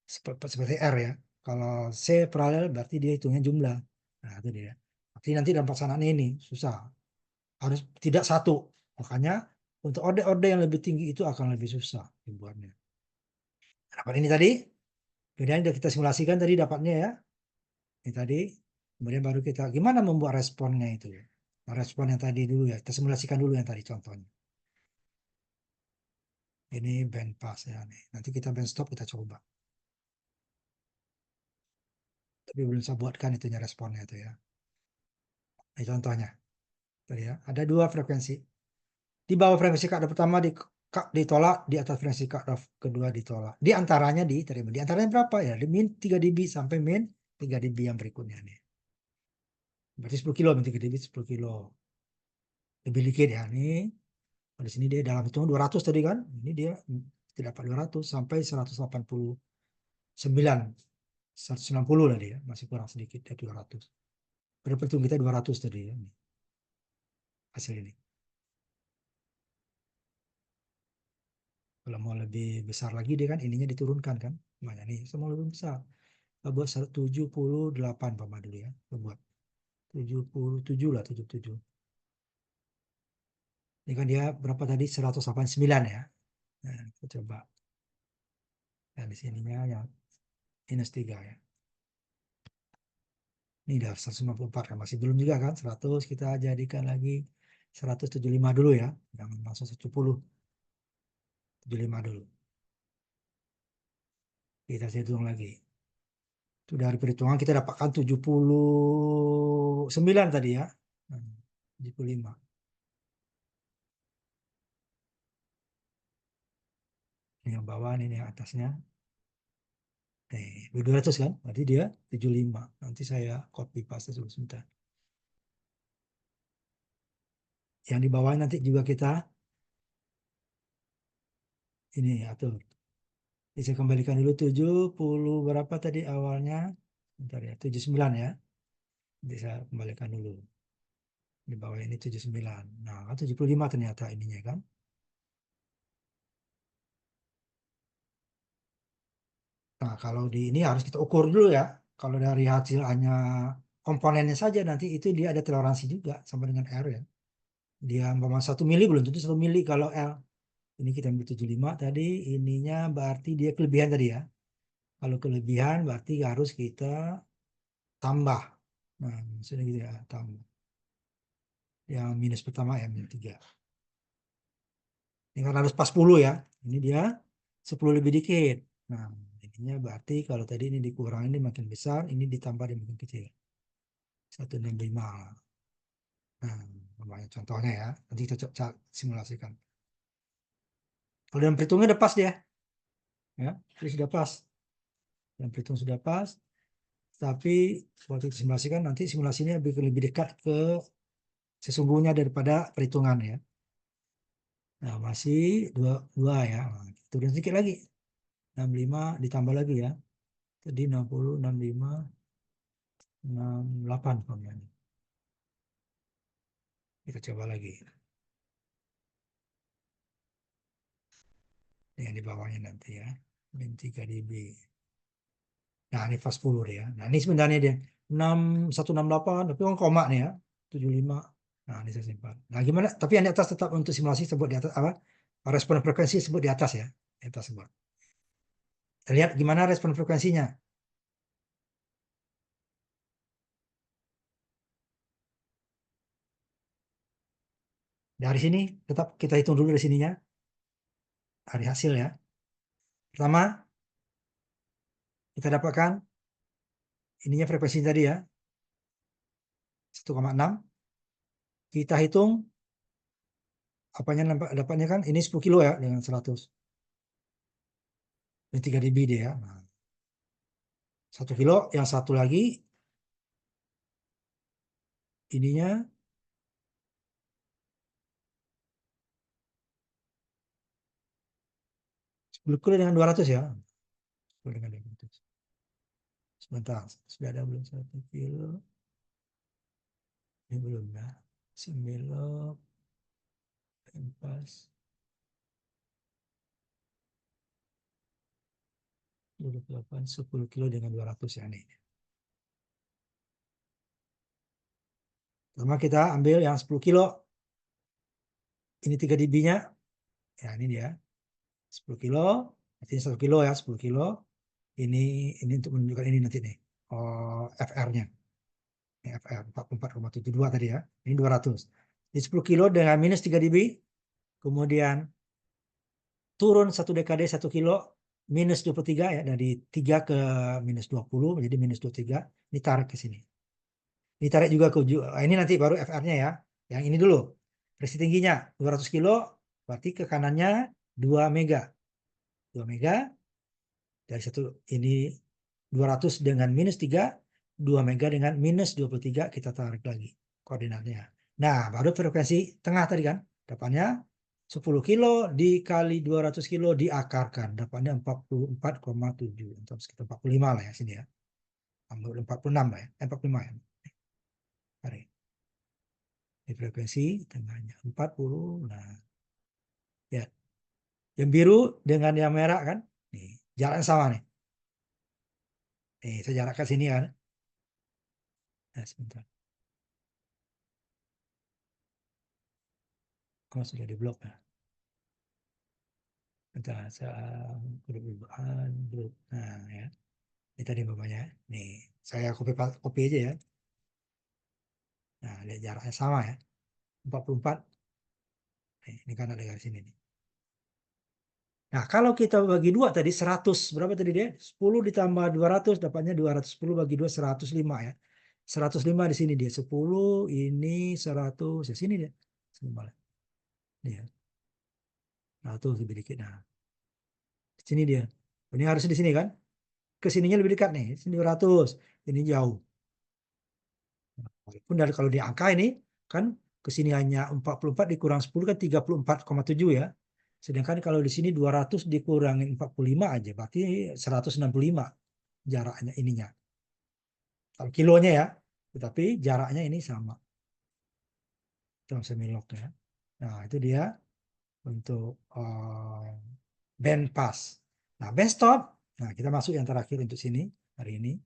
Seperti R ya. Kalau C paralel berarti dia hitungnya jumlah. Nah, itu dia. Tapi nanti dalam pelaksanaan ini susah. Harus tidak satu. Makanya untuk orde-orde yang lebih tinggi itu akan lebih susah dibuatnya. Dapat ini tadi. Kemudian kita simulasikan tadi dapatnya ya. Ini tadi. Kemudian baru kita gimana membuat responnya itu ya. Nah, respon yang tadi dulu ya. Kita simulasikan dulu yang tadi contohnya. Ini band pass ya nih. Nanti kita band stop kita coba. Tapi belum saya buatkan itunya responnya itu ya. Ini contohnya. Tadi ya. Ada dua frekuensi. Di bawah frekuensi cut-off pertama ditolak, di atas frekuensi cut-off kedua ditolak. Di antaranya diterima. Di antaranya berapa ya? Di min 3 dB sampai min 3 dB yang berikutnya nih. Berarti 10 kilo, min 3 dB 10 kilo. Lebih dikit ya. Nih. Di sini dia dalam hitungan 200 tadi kan. Ini dia tidak dapat 200 sampai 189. 190 lah dia. Masih kurang sedikit dari 200. Perhitungan kita 200 tadi ya. Hasil ini. Kalau mau lebih besar lagi dia kan ininya diturunkan kan. Mana nih? Semua lebih besar. Kita buat 78 Pak dulu ya. Kita buat 77 lah, 77. Ini kan dia berapa tadi? 189 ya. Nah, kita coba. Nah, di sininya yang minus 3 ya. Ini udah 194 kan. Masih belum juga kan. 100 kita jadikan lagi 175 dulu ya. Jangan langsung 70. 75 dulu. Kita hitung lagi. Itu dari perhitungan kita dapatkan 79 tadi ya. 75. Ini yang bawah, ini yang atasnya. 200 kan? Berarti dia 75. Nanti saya copy paste dulu sebentar. Yang di bawah nanti juga kita ini atur. Jadi saya kembalikan dulu 70 berapa tadi awalnya? Bentar ya, 79 ya. Nanti saya kembalikan dulu. Di bawah ini 79. Nah, 75 ternyata ininya kan. Nah, kalau di ini harus kita ukur dulu ya. Kalau dari hasil hanya komponennya saja nanti itu dia ada toleransi juga sama dengan R ya. Dia umpama 1 mili belum tentu 1 mili kalau L. Ini kita ambil 75 tadi, ininya berarti dia kelebihan tadi ya. Kalau kelebihan berarti harus kita tambah. Nah, maksudnya gitu ya, tambah. Yang minus pertama ya, minus 3. Ini kan harus pas 10 ya. Ini dia 10 lebih dikit. Nah, ininya berarti kalau tadi ini dikurangi ini makin besar, ini ditambah dia makin kecil. 165. Nah, namanya contohnya ya. Nanti kita coba simulasikan. Kalau dalam perhitungannya udah pas dia. Ya, ini sudah pas. Dan perhitungan sudah pas. Tapi waktu disimulasikan nanti simulasinya lebih dekat ke sesungguhnya daripada perhitungan ya. Nah, masih dua ya. Nah, turun sedikit lagi. 65 ditambah lagi ya. Tadi 60, 65, 68 pokoknya. Kita coba lagi. Ini yang di bawahnya nanti ya. Min 3 dB. Nah, ini fast 10 deh ya. Nah, ini sebenarnya dia 6168, tapi kan koma nih ya. 75. Nah, ini saya simpan. Nah, gimana? Tapi yang di atas tetap untuk simulasi sebut di atas apa? Respon frekuensi sebut di atas ya. Di atas sebut. Kita lihat gimana respon frekuensinya. Dari sini tetap kita hitung dulu dari sininya. Dari hasil ya. Pertama, kita dapatkan ininya frekuensi tadi ya. 1,6. Kita hitung apanya dapatnya kan ini 10 kilo ya dengan 100. Ini 3 dB dia ya. Nah, 1 kilo, yang satu lagi ininya 10 kilo dengan 200 ya. 10 dengan 200. Sebentar, sudah ada belum 1 kilo? Ini belum ya. Similok, pas 28, 10 kilo dengan 200 ya nih. Pertama kita ambil yang 10 kilo. Ini 3 dB-nya. Ya ini dia. 10 kilo. Artinya 1 kilo ya, 10 kilo. Ini untuk menunjukkan ini nanti nih. Oh, FR-nya. Ini FR 44,72 tadi ya. Ini 200. Di 10 kilo dengan minus 3 dB. Kemudian turun 1 dekade 1 kilo minus 23 ya. Dari 3 ke minus 20 menjadi minus 23. Ditarik ke sini. Ditarik juga ke ini nanti baru FR-nya ya. Yang ini dulu. Presi tingginya 200 kilo. Berarti ke kanannya 2 mega. 2 mega. Dari satu ini 200 dengan minus 3. 2 mega dengan minus 23. Kita tarik lagi koordinatnya. Nah, baru frekuensi tengah tadi kan. Dapatnya 10 kilo dikali 200 kilo diakarkan. Dapatnya 44,7. Atau sekitar 45 lah ya sini ya. Ambil 46 lah ya. 45 ya. Tarik. Di frekuensi tengahnya 40. Nah, ya. Yang biru dengan yang merah kan. Nih, jaraknya sama nih. Nih, saya jarak ke sini kan. Nah, sebentar. Oh, sudah diblok ya. Bentar, saya grup. Nah, ya. Ini tadi bapaknya. Nih, saya copy aja ya. Nah, lihat jaraknya sama ya. 44. Nih, ini kan ada garis ini nih. Nah, kalau kita bagi dua tadi 100, berapa tadi dia? 10 ditambah 200, dapatnya 210 bagi 2, 105 ya. 105 di sini dia. 10, ini 100, di sini dia. Dia. 100 lebih dikit. Nah, di sini dia. Ini harus di sini kan? Ke sininya lebih dekat nih. Sini 200, ini jauh. Walaupun dari kalau di angka ini kan ke sini hanya 44 dikurang 10 kan 34,7 ya. Sedangkan kalau di sini 200 dikurangin 45 aja berarti 165 jaraknya ininya. Kalau kilonya ya. Tetapi jaraknya ini sama. Itu semilok ya. Nah, itu dia untuk band pass. Nah, band stop. Nah, kita masuk yang terakhir untuk sini hari ini.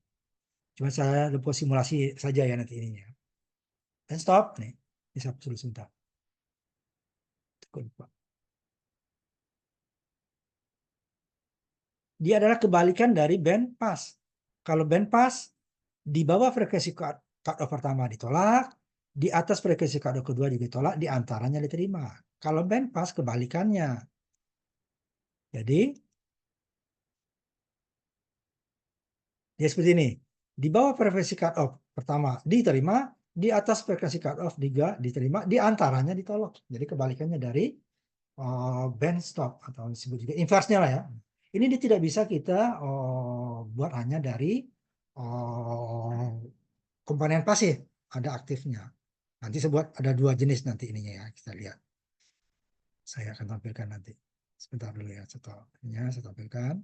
Cuma saya lupa simulasi saja ya nanti ininya. Band stop nih. Ini saya suruh sebentar. Dia adalah kebalikan dari band pass. Kalau band pass di bawah frekuensi cut-off pertama ditolak, di atas frekuensi cut-off kedua juga ditolak, di antaranya diterima. Kalau band pass kebalikannya. Jadi dia seperti ini. Di bawah frekuensi cut-off pertama diterima, di atas frekuensi cut-off juga diterima, di antaranya ditolak. Jadi kebalikannya dari band stop atau disebut juga inversnya lah ya. Ini dia tidak bisa kita buat hanya dari komponen pasif, ada aktifnya. Nanti saya buat ada dua jenis nanti ininya ya, kita lihat. Saya akan tampilkan nanti. Sebentar dulu ya, setelahnya saya tampilkan.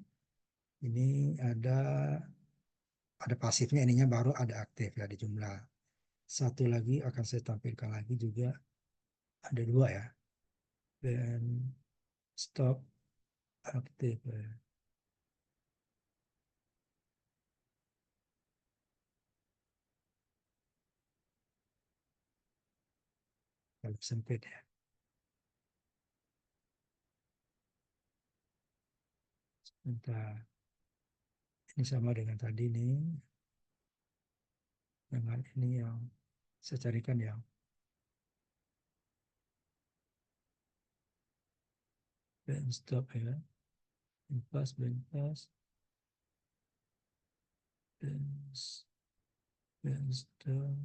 Ini ada pasifnya, ininya baru ada aktif ya di jumlah. Satu lagi akan saya tampilkan lagi juga, ada dua ya. Dan stop aktif. Kalau sempit ya. Sebentar. Ini sama dengan tadi nih. Dengan ini yang saya carikan yang band stop ya. Benpas, benpas. Band stop.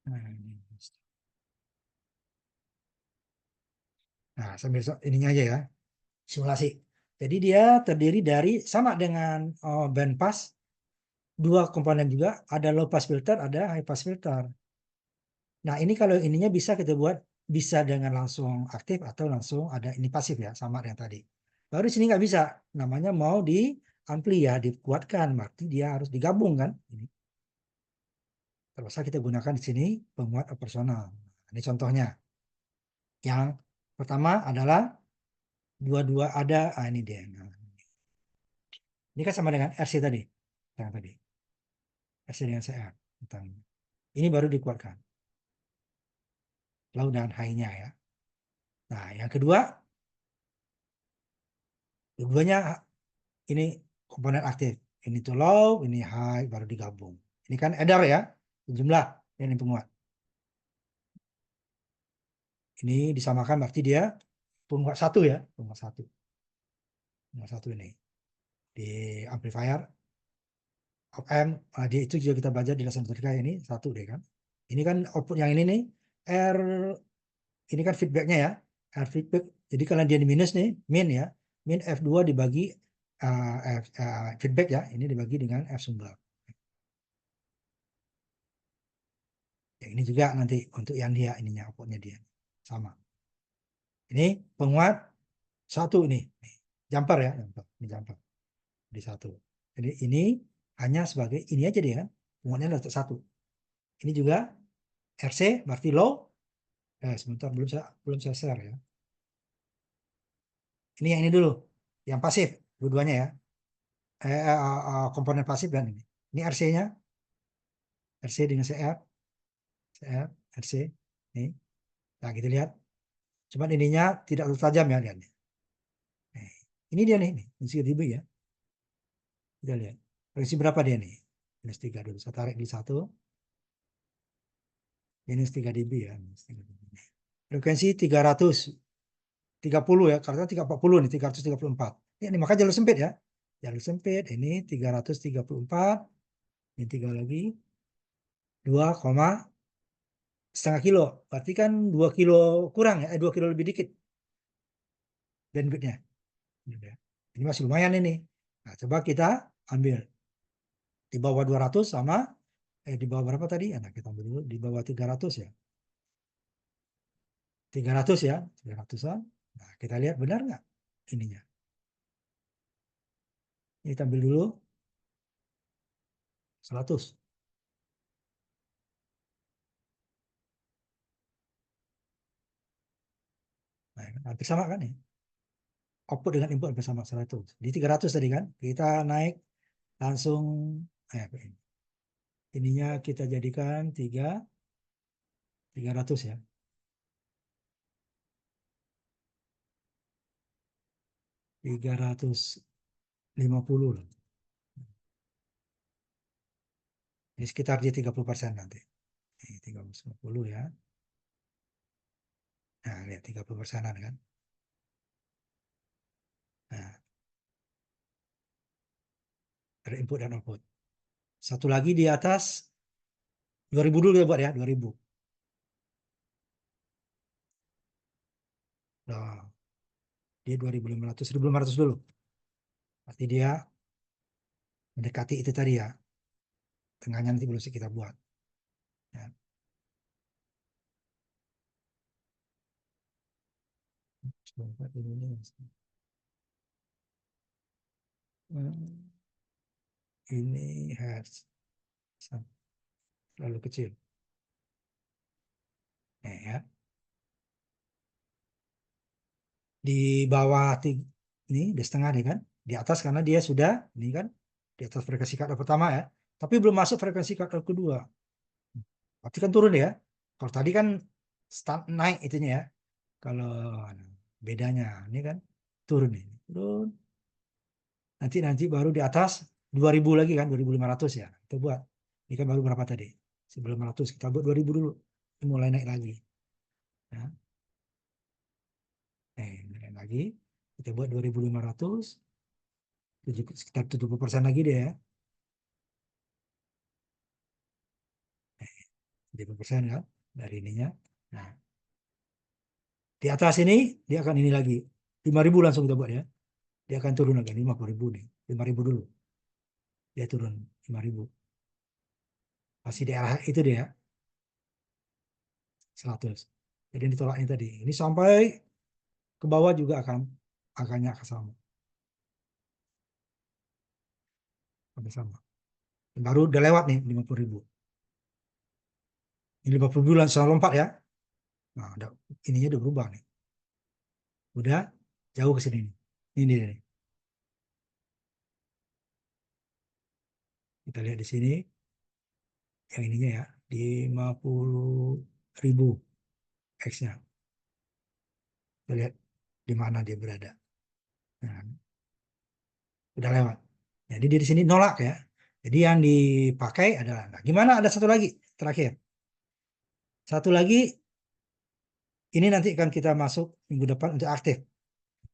Nah, ini. Nah, sambil ininya aja ya. Simulasi. Jadi dia terdiri dari sama dengan band pass, dua komponen juga, ada low pass filter, ada high pass filter. Nah, ini kalau ininya bisa kita buat bisa dengan langsung aktif atau langsung ada ini pasif ya, sama dengan tadi. Baru di sini nggak bisa, namanya mau di ampli ya, dikuatkan, berarti dia harus digabungkan. Ini. Terpaksa kita gunakan di sini penguat operasional. Ini contohnya. Yang pertama adalah dua-dua ada, ini dia. Nah, ini kan sama dengan RC tadi, yang tadi. RC dengan CR. Ini baru dikuatkan. Low dan high-nya ya. Nah, yang kedua, keduanya ini komponen aktif. Ini tuh low, ini high, baru digabung. Ini kan edar ya, jumlah ini penguat. Ini disamakan berarti dia penguat satu ya, penguat satu. Penguat satu ini. Di amplifier, op amp, dia itu juga kita belajar di lesson berikutnya ini, satu deh kan. Ini kan output yang ini nih, R, ini kan feedbacknya ya, R feedback. Jadi kalau dia di minus nih, min ya, min F2 dibagi feedback ya, ini dibagi dengan F sumber. Ya, ini juga nanti untuk yang dia ininya outputnya dia sama. Ini penguat satu ini, jumper ya, jumper. Ini jumper di satu. Jadi ini hanya sebagai ini aja dia kan, penguatnya untuk satu. Ini juga RC berarti low. Sebentar belum saya share ya. Ini yang ini dulu, yang pasif, dua-duanya ya. Komponen pasif dan ini. Ini RC-nya, RC dengan CR, RC. Nih. Nah, kita lihat. Cuman ininya tidak terlalu tajam ya lihatnya. Ini dia nih, ini 3 ya. Kita lihat. Frekuensi berapa dia nih? Minus 3 dulu. Saya tarik di satu. minus 3 dB ya. Minus 3 dB. Frekuensi 330 ya, karena 340 nih, 334. Ini maka jalur sempit ya. Jalur sempit ini 334, ini 3 lagi, 2,5 kilo. Berarti kan 2 kilo kurang ya, 2 kilo lebih dikit bandwidthnya. Ini masih lumayan ini. Nah, coba kita ambil di bawah 200 sama di bawah berapa tadi? Nah, kita ambil dulu di bawah 300 ya. 300 ya, 300-an. Nah, kita lihat benar nggak ininya. Ini kita ambil dulu 100. Nah, hampir sama kan ya. Output dengan input hampir sama 100. Di 300 tadi kan. Kita naik langsung ininya kita jadikan 300 ya. 350 lah. Ini sekitar di 30% nanti. Ini 350 ya. Nah, lihat 30%-an kan. Nah, ada input dan output. Satu lagi di atas 2000 dulu ya buat ya, 2000. Nah, dia 2500, 1500 dulu. Berarti dia mendekati itu tadi ya. Tengahnya nanti belum kita buat. Ya. Ini hertz terlalu kecil. Ya. Di bawah ini di setengah nih kan, di atas karena dia sudah ini kan di atas frekuensi cut pertama ya, tapi belum masuk frekuensi cut kedua. Berarti kan turun ya. Kalau tadi kan naik itunya ya. Kalau bedanya ini kan turun ini. Turun. Nanti baru di atas 2000 lagi kan, 2500 ya. Kita buat. Ini kan baru berapa tadi? 900, kita buat 2000 dulu. Ini mulai naik lagi. Ya. Naik lagi. Kita buat 2500. Sekitar 70% lagi deh ya. 70% kan dari ininya. Nah, di atas ini dia akan ini lagi. 5000 langsung kita buat ya. Dia akan turun lagi 50.000 nih. 5000 dulu. Dia turun 5000. Masih di arah itu dia 100. Jadi ini ditolaknya tadi. Ini sampai ke bawah juga akannya akan sama. Sampai sama. Baru udah lewat nih 50.000. Ini 50 bulan langsung lompat ya. Nah, ininya udah berubah nih. Udah jauh ke sini nih. Ini nih. Kita lihat di sini. Yang ininya ya. 50.000 X-nya. Kita lihat di mana dia berada. Nah, udah lewat. Jadi di sini nolak ya. Jadi yang dipakai adalah, nah, gimana ada satu lagi terakhir. Satu lagi ini nanti akan kita masuk minggu depan untuk aktif.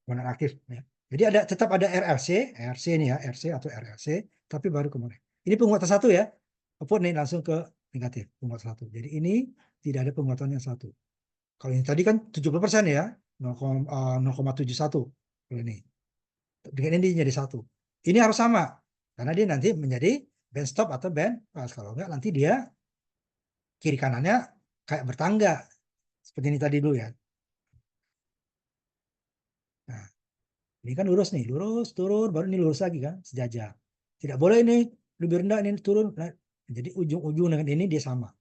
Komponen aktif ya. Jadi tetap ada RLC ini ya, RC atau RLC, tapi baru kemarin. Ini penguatan satu ya. Output nih langsung ke negatif, penguatan satu. Jadi ini tidak ada penguatan yang satu. Kalau ini tadi kan 70% ya, 0,71 kalau ini. Dengan ini jadi satu. Ini harus sama karena dia nanti menjadi band stop atau band pas. Kalau enggak nanti dia kiri kanannya kayak bertangga seperti ini tadi dulu ya. Nah, ini kan lurus nih, lurus turun baru ini lurus lagi kan sejajar. Tidak boleh ini lebih rendah ini turun. Nah, jadi ujung-ujung dengan ini dia sama.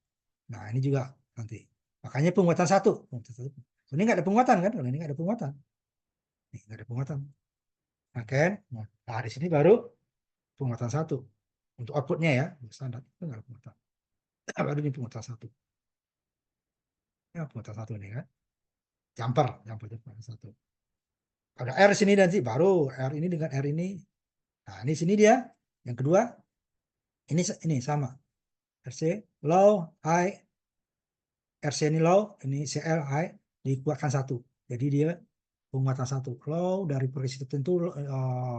Nah, ini juga nanti. Makanya penguatan satu. Ini nggak ada penguatan kan? Kalau ini nggak ada penguatan. Ini nggak ada penguatan. Oke. Nah, di sini baru penguatan satu. Untuk outputnya ya, standar. Itu nggak ada penguatan. Baru ini penguatan satu. Ya, penguatan satu nih kan. Jumper penguatan satu. Ada R sini nanti baru R ini dengan R ini. Nah, ini sini dia. Yang kedua, ini sama. RC, low, high. RC ini low, ini CL high, dikuatkan satu. Jadi dia penguatan satu. Low dari posisi tertentu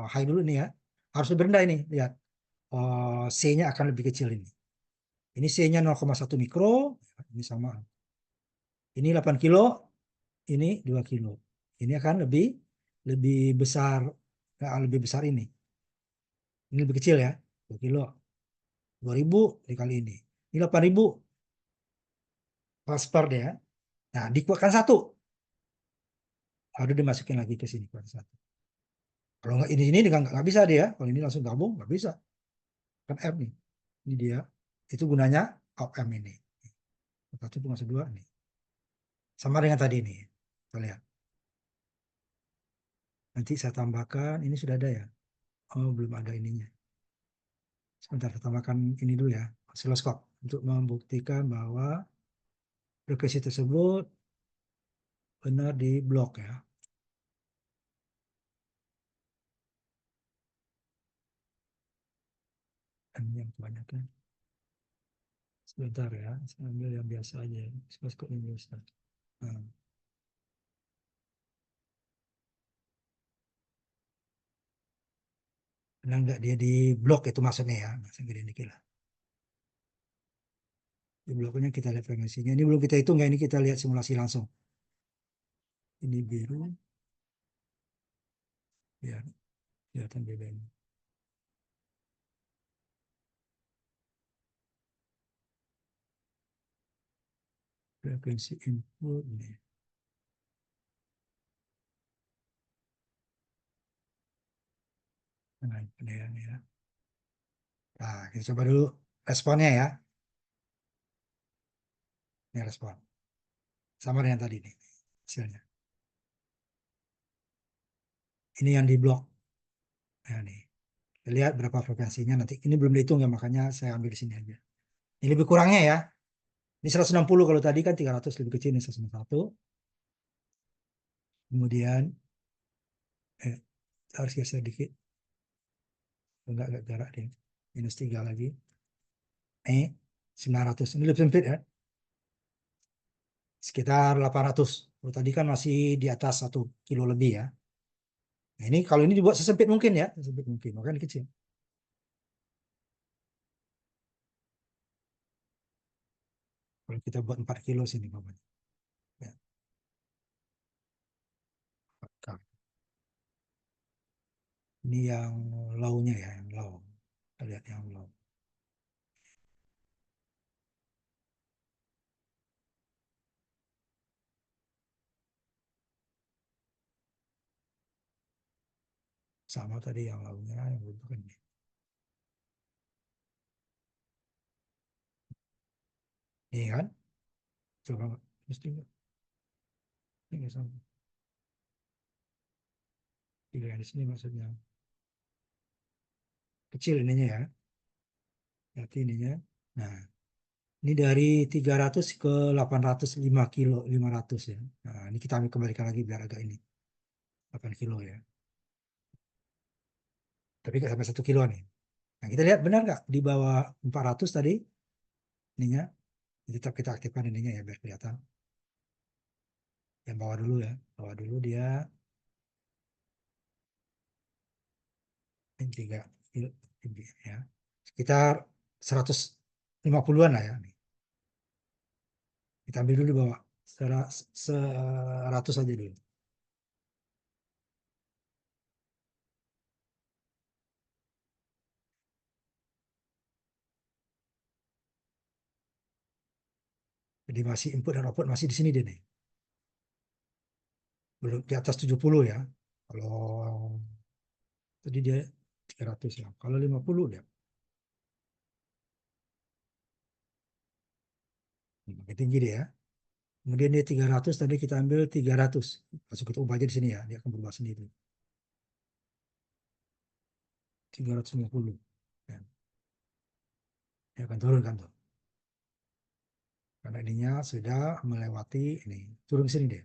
high dulu nih ya. Harus lebih rendah ini, lihat. C-nya akan lebih kecil ini. Ini C-nya 0,1 mikro, ini sama. Ini 8 kilo, ini 2 kilo. Ini akan lebih lebih besar, lebih besar ini. Ini lebih kecil ya, 2 kilo. 2.000 dikali ini. Ini 8.000 transfer dia. Nah, dikuatkan satu. Lalu dimasukin lagi ke sini kuatkan satu. Kalau nggak ini nggak bisa dia. Kalau ini langsung gabung nggak bisa. Kan M nih. Ini dia. Itu gunanya op M ini. Satu masuk dua nih. Sama dengan tadi nih. Kita lihat. Nanti saya tambahkan. Ini sudah ada ya. Oh, belum ada ininya. Sebentar, saya tambahkan ini dulu ya. Osiloskop. Untuk membuktikan bahwa frekuensi tersebut benar di blok ya. Dan yang kebanyakan. Sebentar ya. Saya ambil yang biasa aja. Osiloskop yang biasa. Nah, benar nggak dia di blok itu maksudnya ya. Masih gede dikit lah. Di bloknya kita lihat frekuensinya. Ini belum kita hitung ya. Ini kita lihat simulasi langsung. Ini biru. Ya, kelihatan bedanya. Frekuensi input nih. Nah, ini ya. Nah, kita coba dulu responnya ya. Ini respon. Sama dengan tadi nih hasilnya. Ini yang di blok. Nah, nih. Kita lihat berapa frekuensinya nanti. Ini belum dihitung ya, makanya saya ambil di sini aja. Ini lebih kurangnya ya. Ini 160 kalau tadi kan 300 lebih kecil, ini 161. Kemudian eh, harus geser dikit. Enggak jarak dia. Minus 3 lagi. 900. Ini lebih sempit ya. Sekitar 800. Kalau tadi kan masih di atas 1 kilo lebih ya. Nah, ini kalau ini dibuat sesempit mungkin ya. Sesempit mungkin. Makanya kecil. Kalau kita buat 4 kilo sini. Bapaknya. Ya, 4K. Ini yang low-nya ya. Yang low. Kita lihat yang low. Sama tadi yang low-nya. Yang bukan ini. Ini kan. Coba. Mesti enggak. Ini sama. Tiga yang di sini maksudnya. Kecil ininya ya. Berarti ininya. Nah. Ini dari 300 ke 805 kilo, 500 ya. Nah, ini kita ambil kembalikan lagi biar agak ini. 8 kilo ya. Tapi nggak sampai 1 kilo nih. Nah, kita lihat benar nggak di bawah 400 tadi ininya. Tetap kita aktifkan ininya ya biar kelihatan. Yang bawah dulu ya. Bawah dulu dia ini 3 kilo tinggi ya. Sekitar 150-an lah ya. Kita ambil dulu di bawah. 100 aja dulu. Jadi masih input dan output masih di sini deh nih. Belum di atas 70 ya. Kalau tadi dia 300 ya. Kalau 50 ya makin tinggi dia ya. Kemudian dia 300 tadi kita ambil 300. Langsung kita ubah aja di sini ya. Dia akan berubah sendiri. 350. Ya, dia akan turun kan tuh. Karena ininya sudah melewati ini. Turun ke sini deh.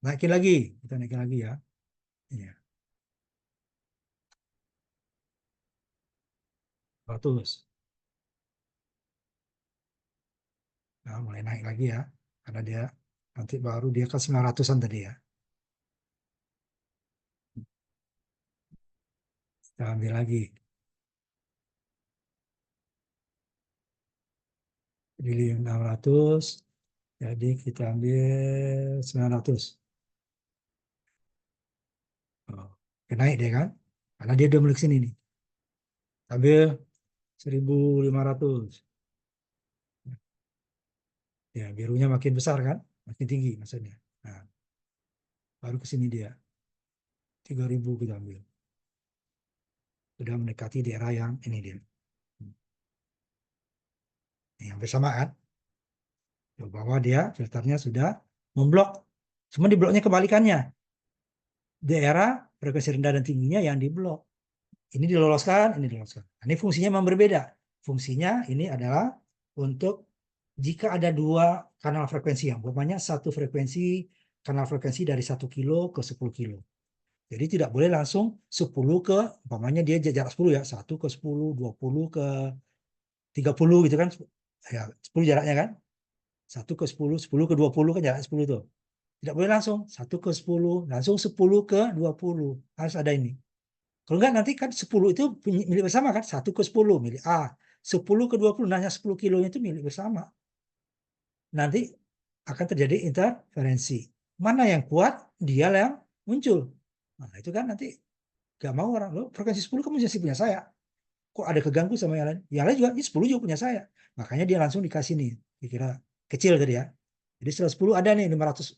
Naikin lagi. Kita naikin lagi ya. Iya. 100. Nah, mulai naik lagi ya, karena dia nanti baru dia ke 900-an tadi ya. Kita ambil lagi. Jadi 600, jadi kita ambil 900. Oh, oke, naik deh kan, karena dia udah mulai sini nih. Ambil 1.500. Ya, birunya makin besar kan, makin tinggi maksudnya. Nah, baru ke sini dia 3.000 kita ambil. Sudah mendekati daerah yang ini dia. Yang bersama kan, bahwa dia filternya sudah memblok. Cuma di bloknya kebalikannya. Daerah frekuensi rendah dan tingginya yang diblok. Ini diloloskan, ini diloloskan. Nah, ini fungsinya memang berbeda. Fungsinya ini adalah untuk jika ada dua kanal frekuensi, yang umpamanya satu frekuensi, kanal frekuensi dari 1 kilo ke 10 kilo. Jadi tidak boleh langsung 10 ke, umpamanya dia jarak 10 ya, 1 ke 10, 20 ke 30 gitu kan. Ya, 10 jaraknya kan. 1 ke 10, 10 ke 20 kan jarak 10 tuh. Tidak boleh langsung 1 ke 10, langsung 10 ke 20. Harus ada ini. Kalau enggak nanti kan 10 itu milik bersama kan, 1 ke 10 milik A. 10 ke 20, nanya 10 kilonya itu milik bersama. Nanti akan terjadi interferensi. Mana yang kuat, dia yang muncul. Nah, itu kan nanti gak mau orang, lo frekuensi 10 kamu masih punya saya. Kok ada keganggu sama yang lain? Yang lain juga, ini 10 juga punya saya. Makanya dia langsung dikasih nih, dikira kecil tadi ya. Jadi setelah 10 ada nih 500.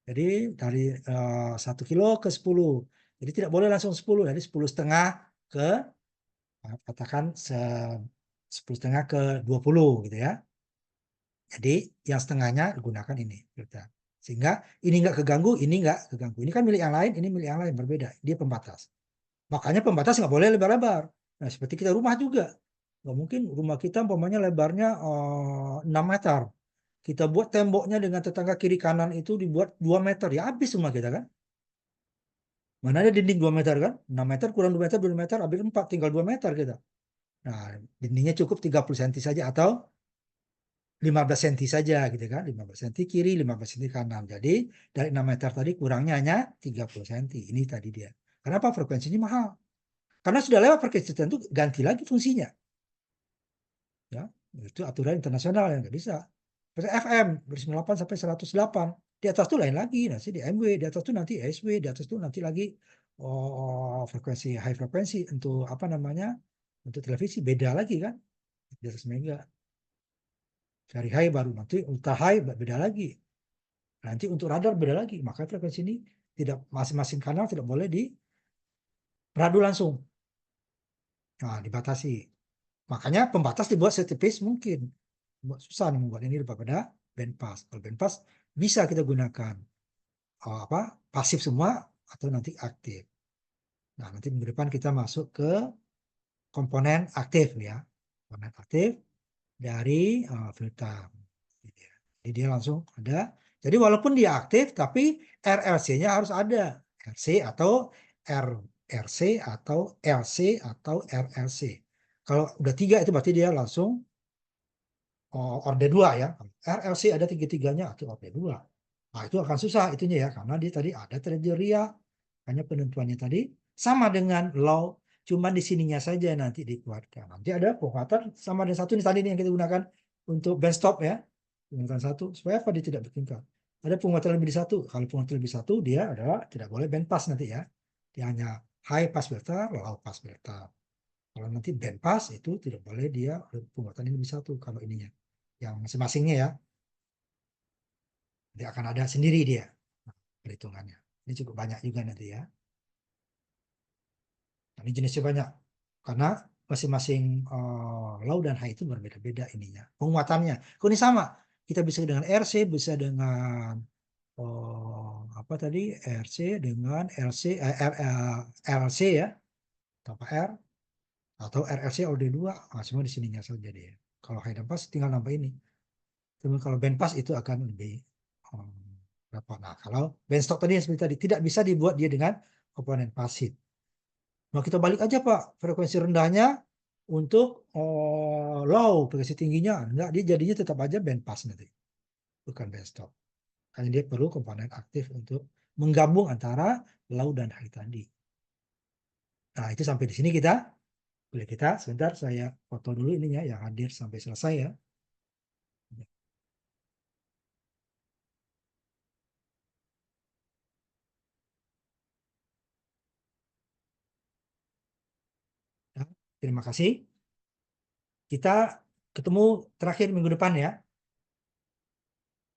Jadi dari 1 kilo ke 10. Jadi tidak boleh langsung 10. Jadi 10,5 ke, katakan 10,5 ke 20 gitu ya. Jadi yang setengahnya digunakan ini filter. Sehingga ini nggak keganggu, ini nggak keganggu. Ini kan milik yang lain, ini milik yang lain, berbeda. Dia pembatas. Makanya pembatas nggak boleh lebar-lebar. Nah, seperti kita rumah juga. Nggak mungkin rumah kita umpamanya lebarnya 6 meter. Kita buat temboknya dengan tetangga kiri kanan itu dibuat 2 meter. Ya habis rumah kita kan. Mana ada dinding 2 meter kan? 6 meter kurang 2 meter, 2 meter, habis 4, tinggal 2 meter kita. Nah, dindingnya cukup 30 cm saja atau 15 cm saja gitu kan. 15 cm kiri, 15 cm kanan. Jadi dari 6 meter tadi kurangnya hanya 30 cm. Ini tadi dia. Kenapa frekuensinya mahal? Karena sudah lewat frekuensi tertentu, ganti lagi fungsinya. Ya, itu aturan internasional yang nggak bisa. Seperti FM dari 98 sampai 108. Di atas itu lain lagi, nanti di MW, di atas itu nanti SW, di atas itu nanti lagi frekuensi high frekuensi untuk apa namanya? Untuk televisi beda lagi kan? Di atas mega. Very high baru nanti ultra high beda lagi. Nanti untuk radar beda lagi. Maka frekuensi ini tidak, masing-masing kanal tidak boleh diradu langsung. Nah, dibatasi. Makanya pembatas dibuat setipis mungkin. Susah membuat ini daripada bandpass. Kalau bandpass bisa kita gunakan apa, pasif semua atau nanti aktif. Nah, nanti minggu depan kita masuk ke komponen aktif ya. Komponen aktif dari filter. Jadi dia langsung ada. Jadi walaupun dia aktif, tapi RLC-nya harus ada. RC atau RRC atau LC atau RLC. Kalau udah 3 itu berarti dia langsung orde 2 ya. RLC ada tiga-tiganya atau orde 2. Nah, itu akan susah itunya ya, karena dia tadi ada kriteria. Hanya penentuannya tadi sama dengan law, cuma di sininya saja nanti dikuatkan. Nanti ada penguatan sama dengan satu ini tadi yang kita gunakan untuk band stop ya. Penguatan satu, supaya apa dia tidak bertingkat. Ada penguatan lebih di satu. Kalau penguatan lebih satu, dia adalah tidak boleh band pass nanti ya. Dia hanya high pass filter, low pass filter. Kalau nanti band pass itu tidak boleh dia penguatan ini lebih satu kalau ininya. Yang masing-masingnya ya. Dia akan ada sendiri dia perhitungannya. Ini cukup banyak juga nanti ya. Nah, ini jenisnya banyak karena masing-masing low dan high itu berbeda-beda ininya. Penguatannya. Kalau ini sama, kita bisa dengan RC, bisa dengan apa tadi RC dengan LC, RLC ya, atau R atau RLC OD2, semua di sininya saja dia. Kalau high dan pass tinggal nambah ini. Cuma kalau band pass itu akan lebih berapa. Nah, kalau band stop tadi yang seperti tadi tidak bisa dibuat dia dengan komponen pasif. Nah, kita balik aja Pak, frekuensi rendahnya untuk low frekuensi tingginya enggak, dia jadinya tetap aja band pass nanti, bukan band stop. Karena dia perlu komponen aktif untuk menggabung antara low dan high tadi. Nah, itu sampai di sini kita boleh, kita sebentar saya foto dulu ininya yang hadir sampai selesai ya. Ya, terima kasih. Kita ketemu terakhir minggu depan ya.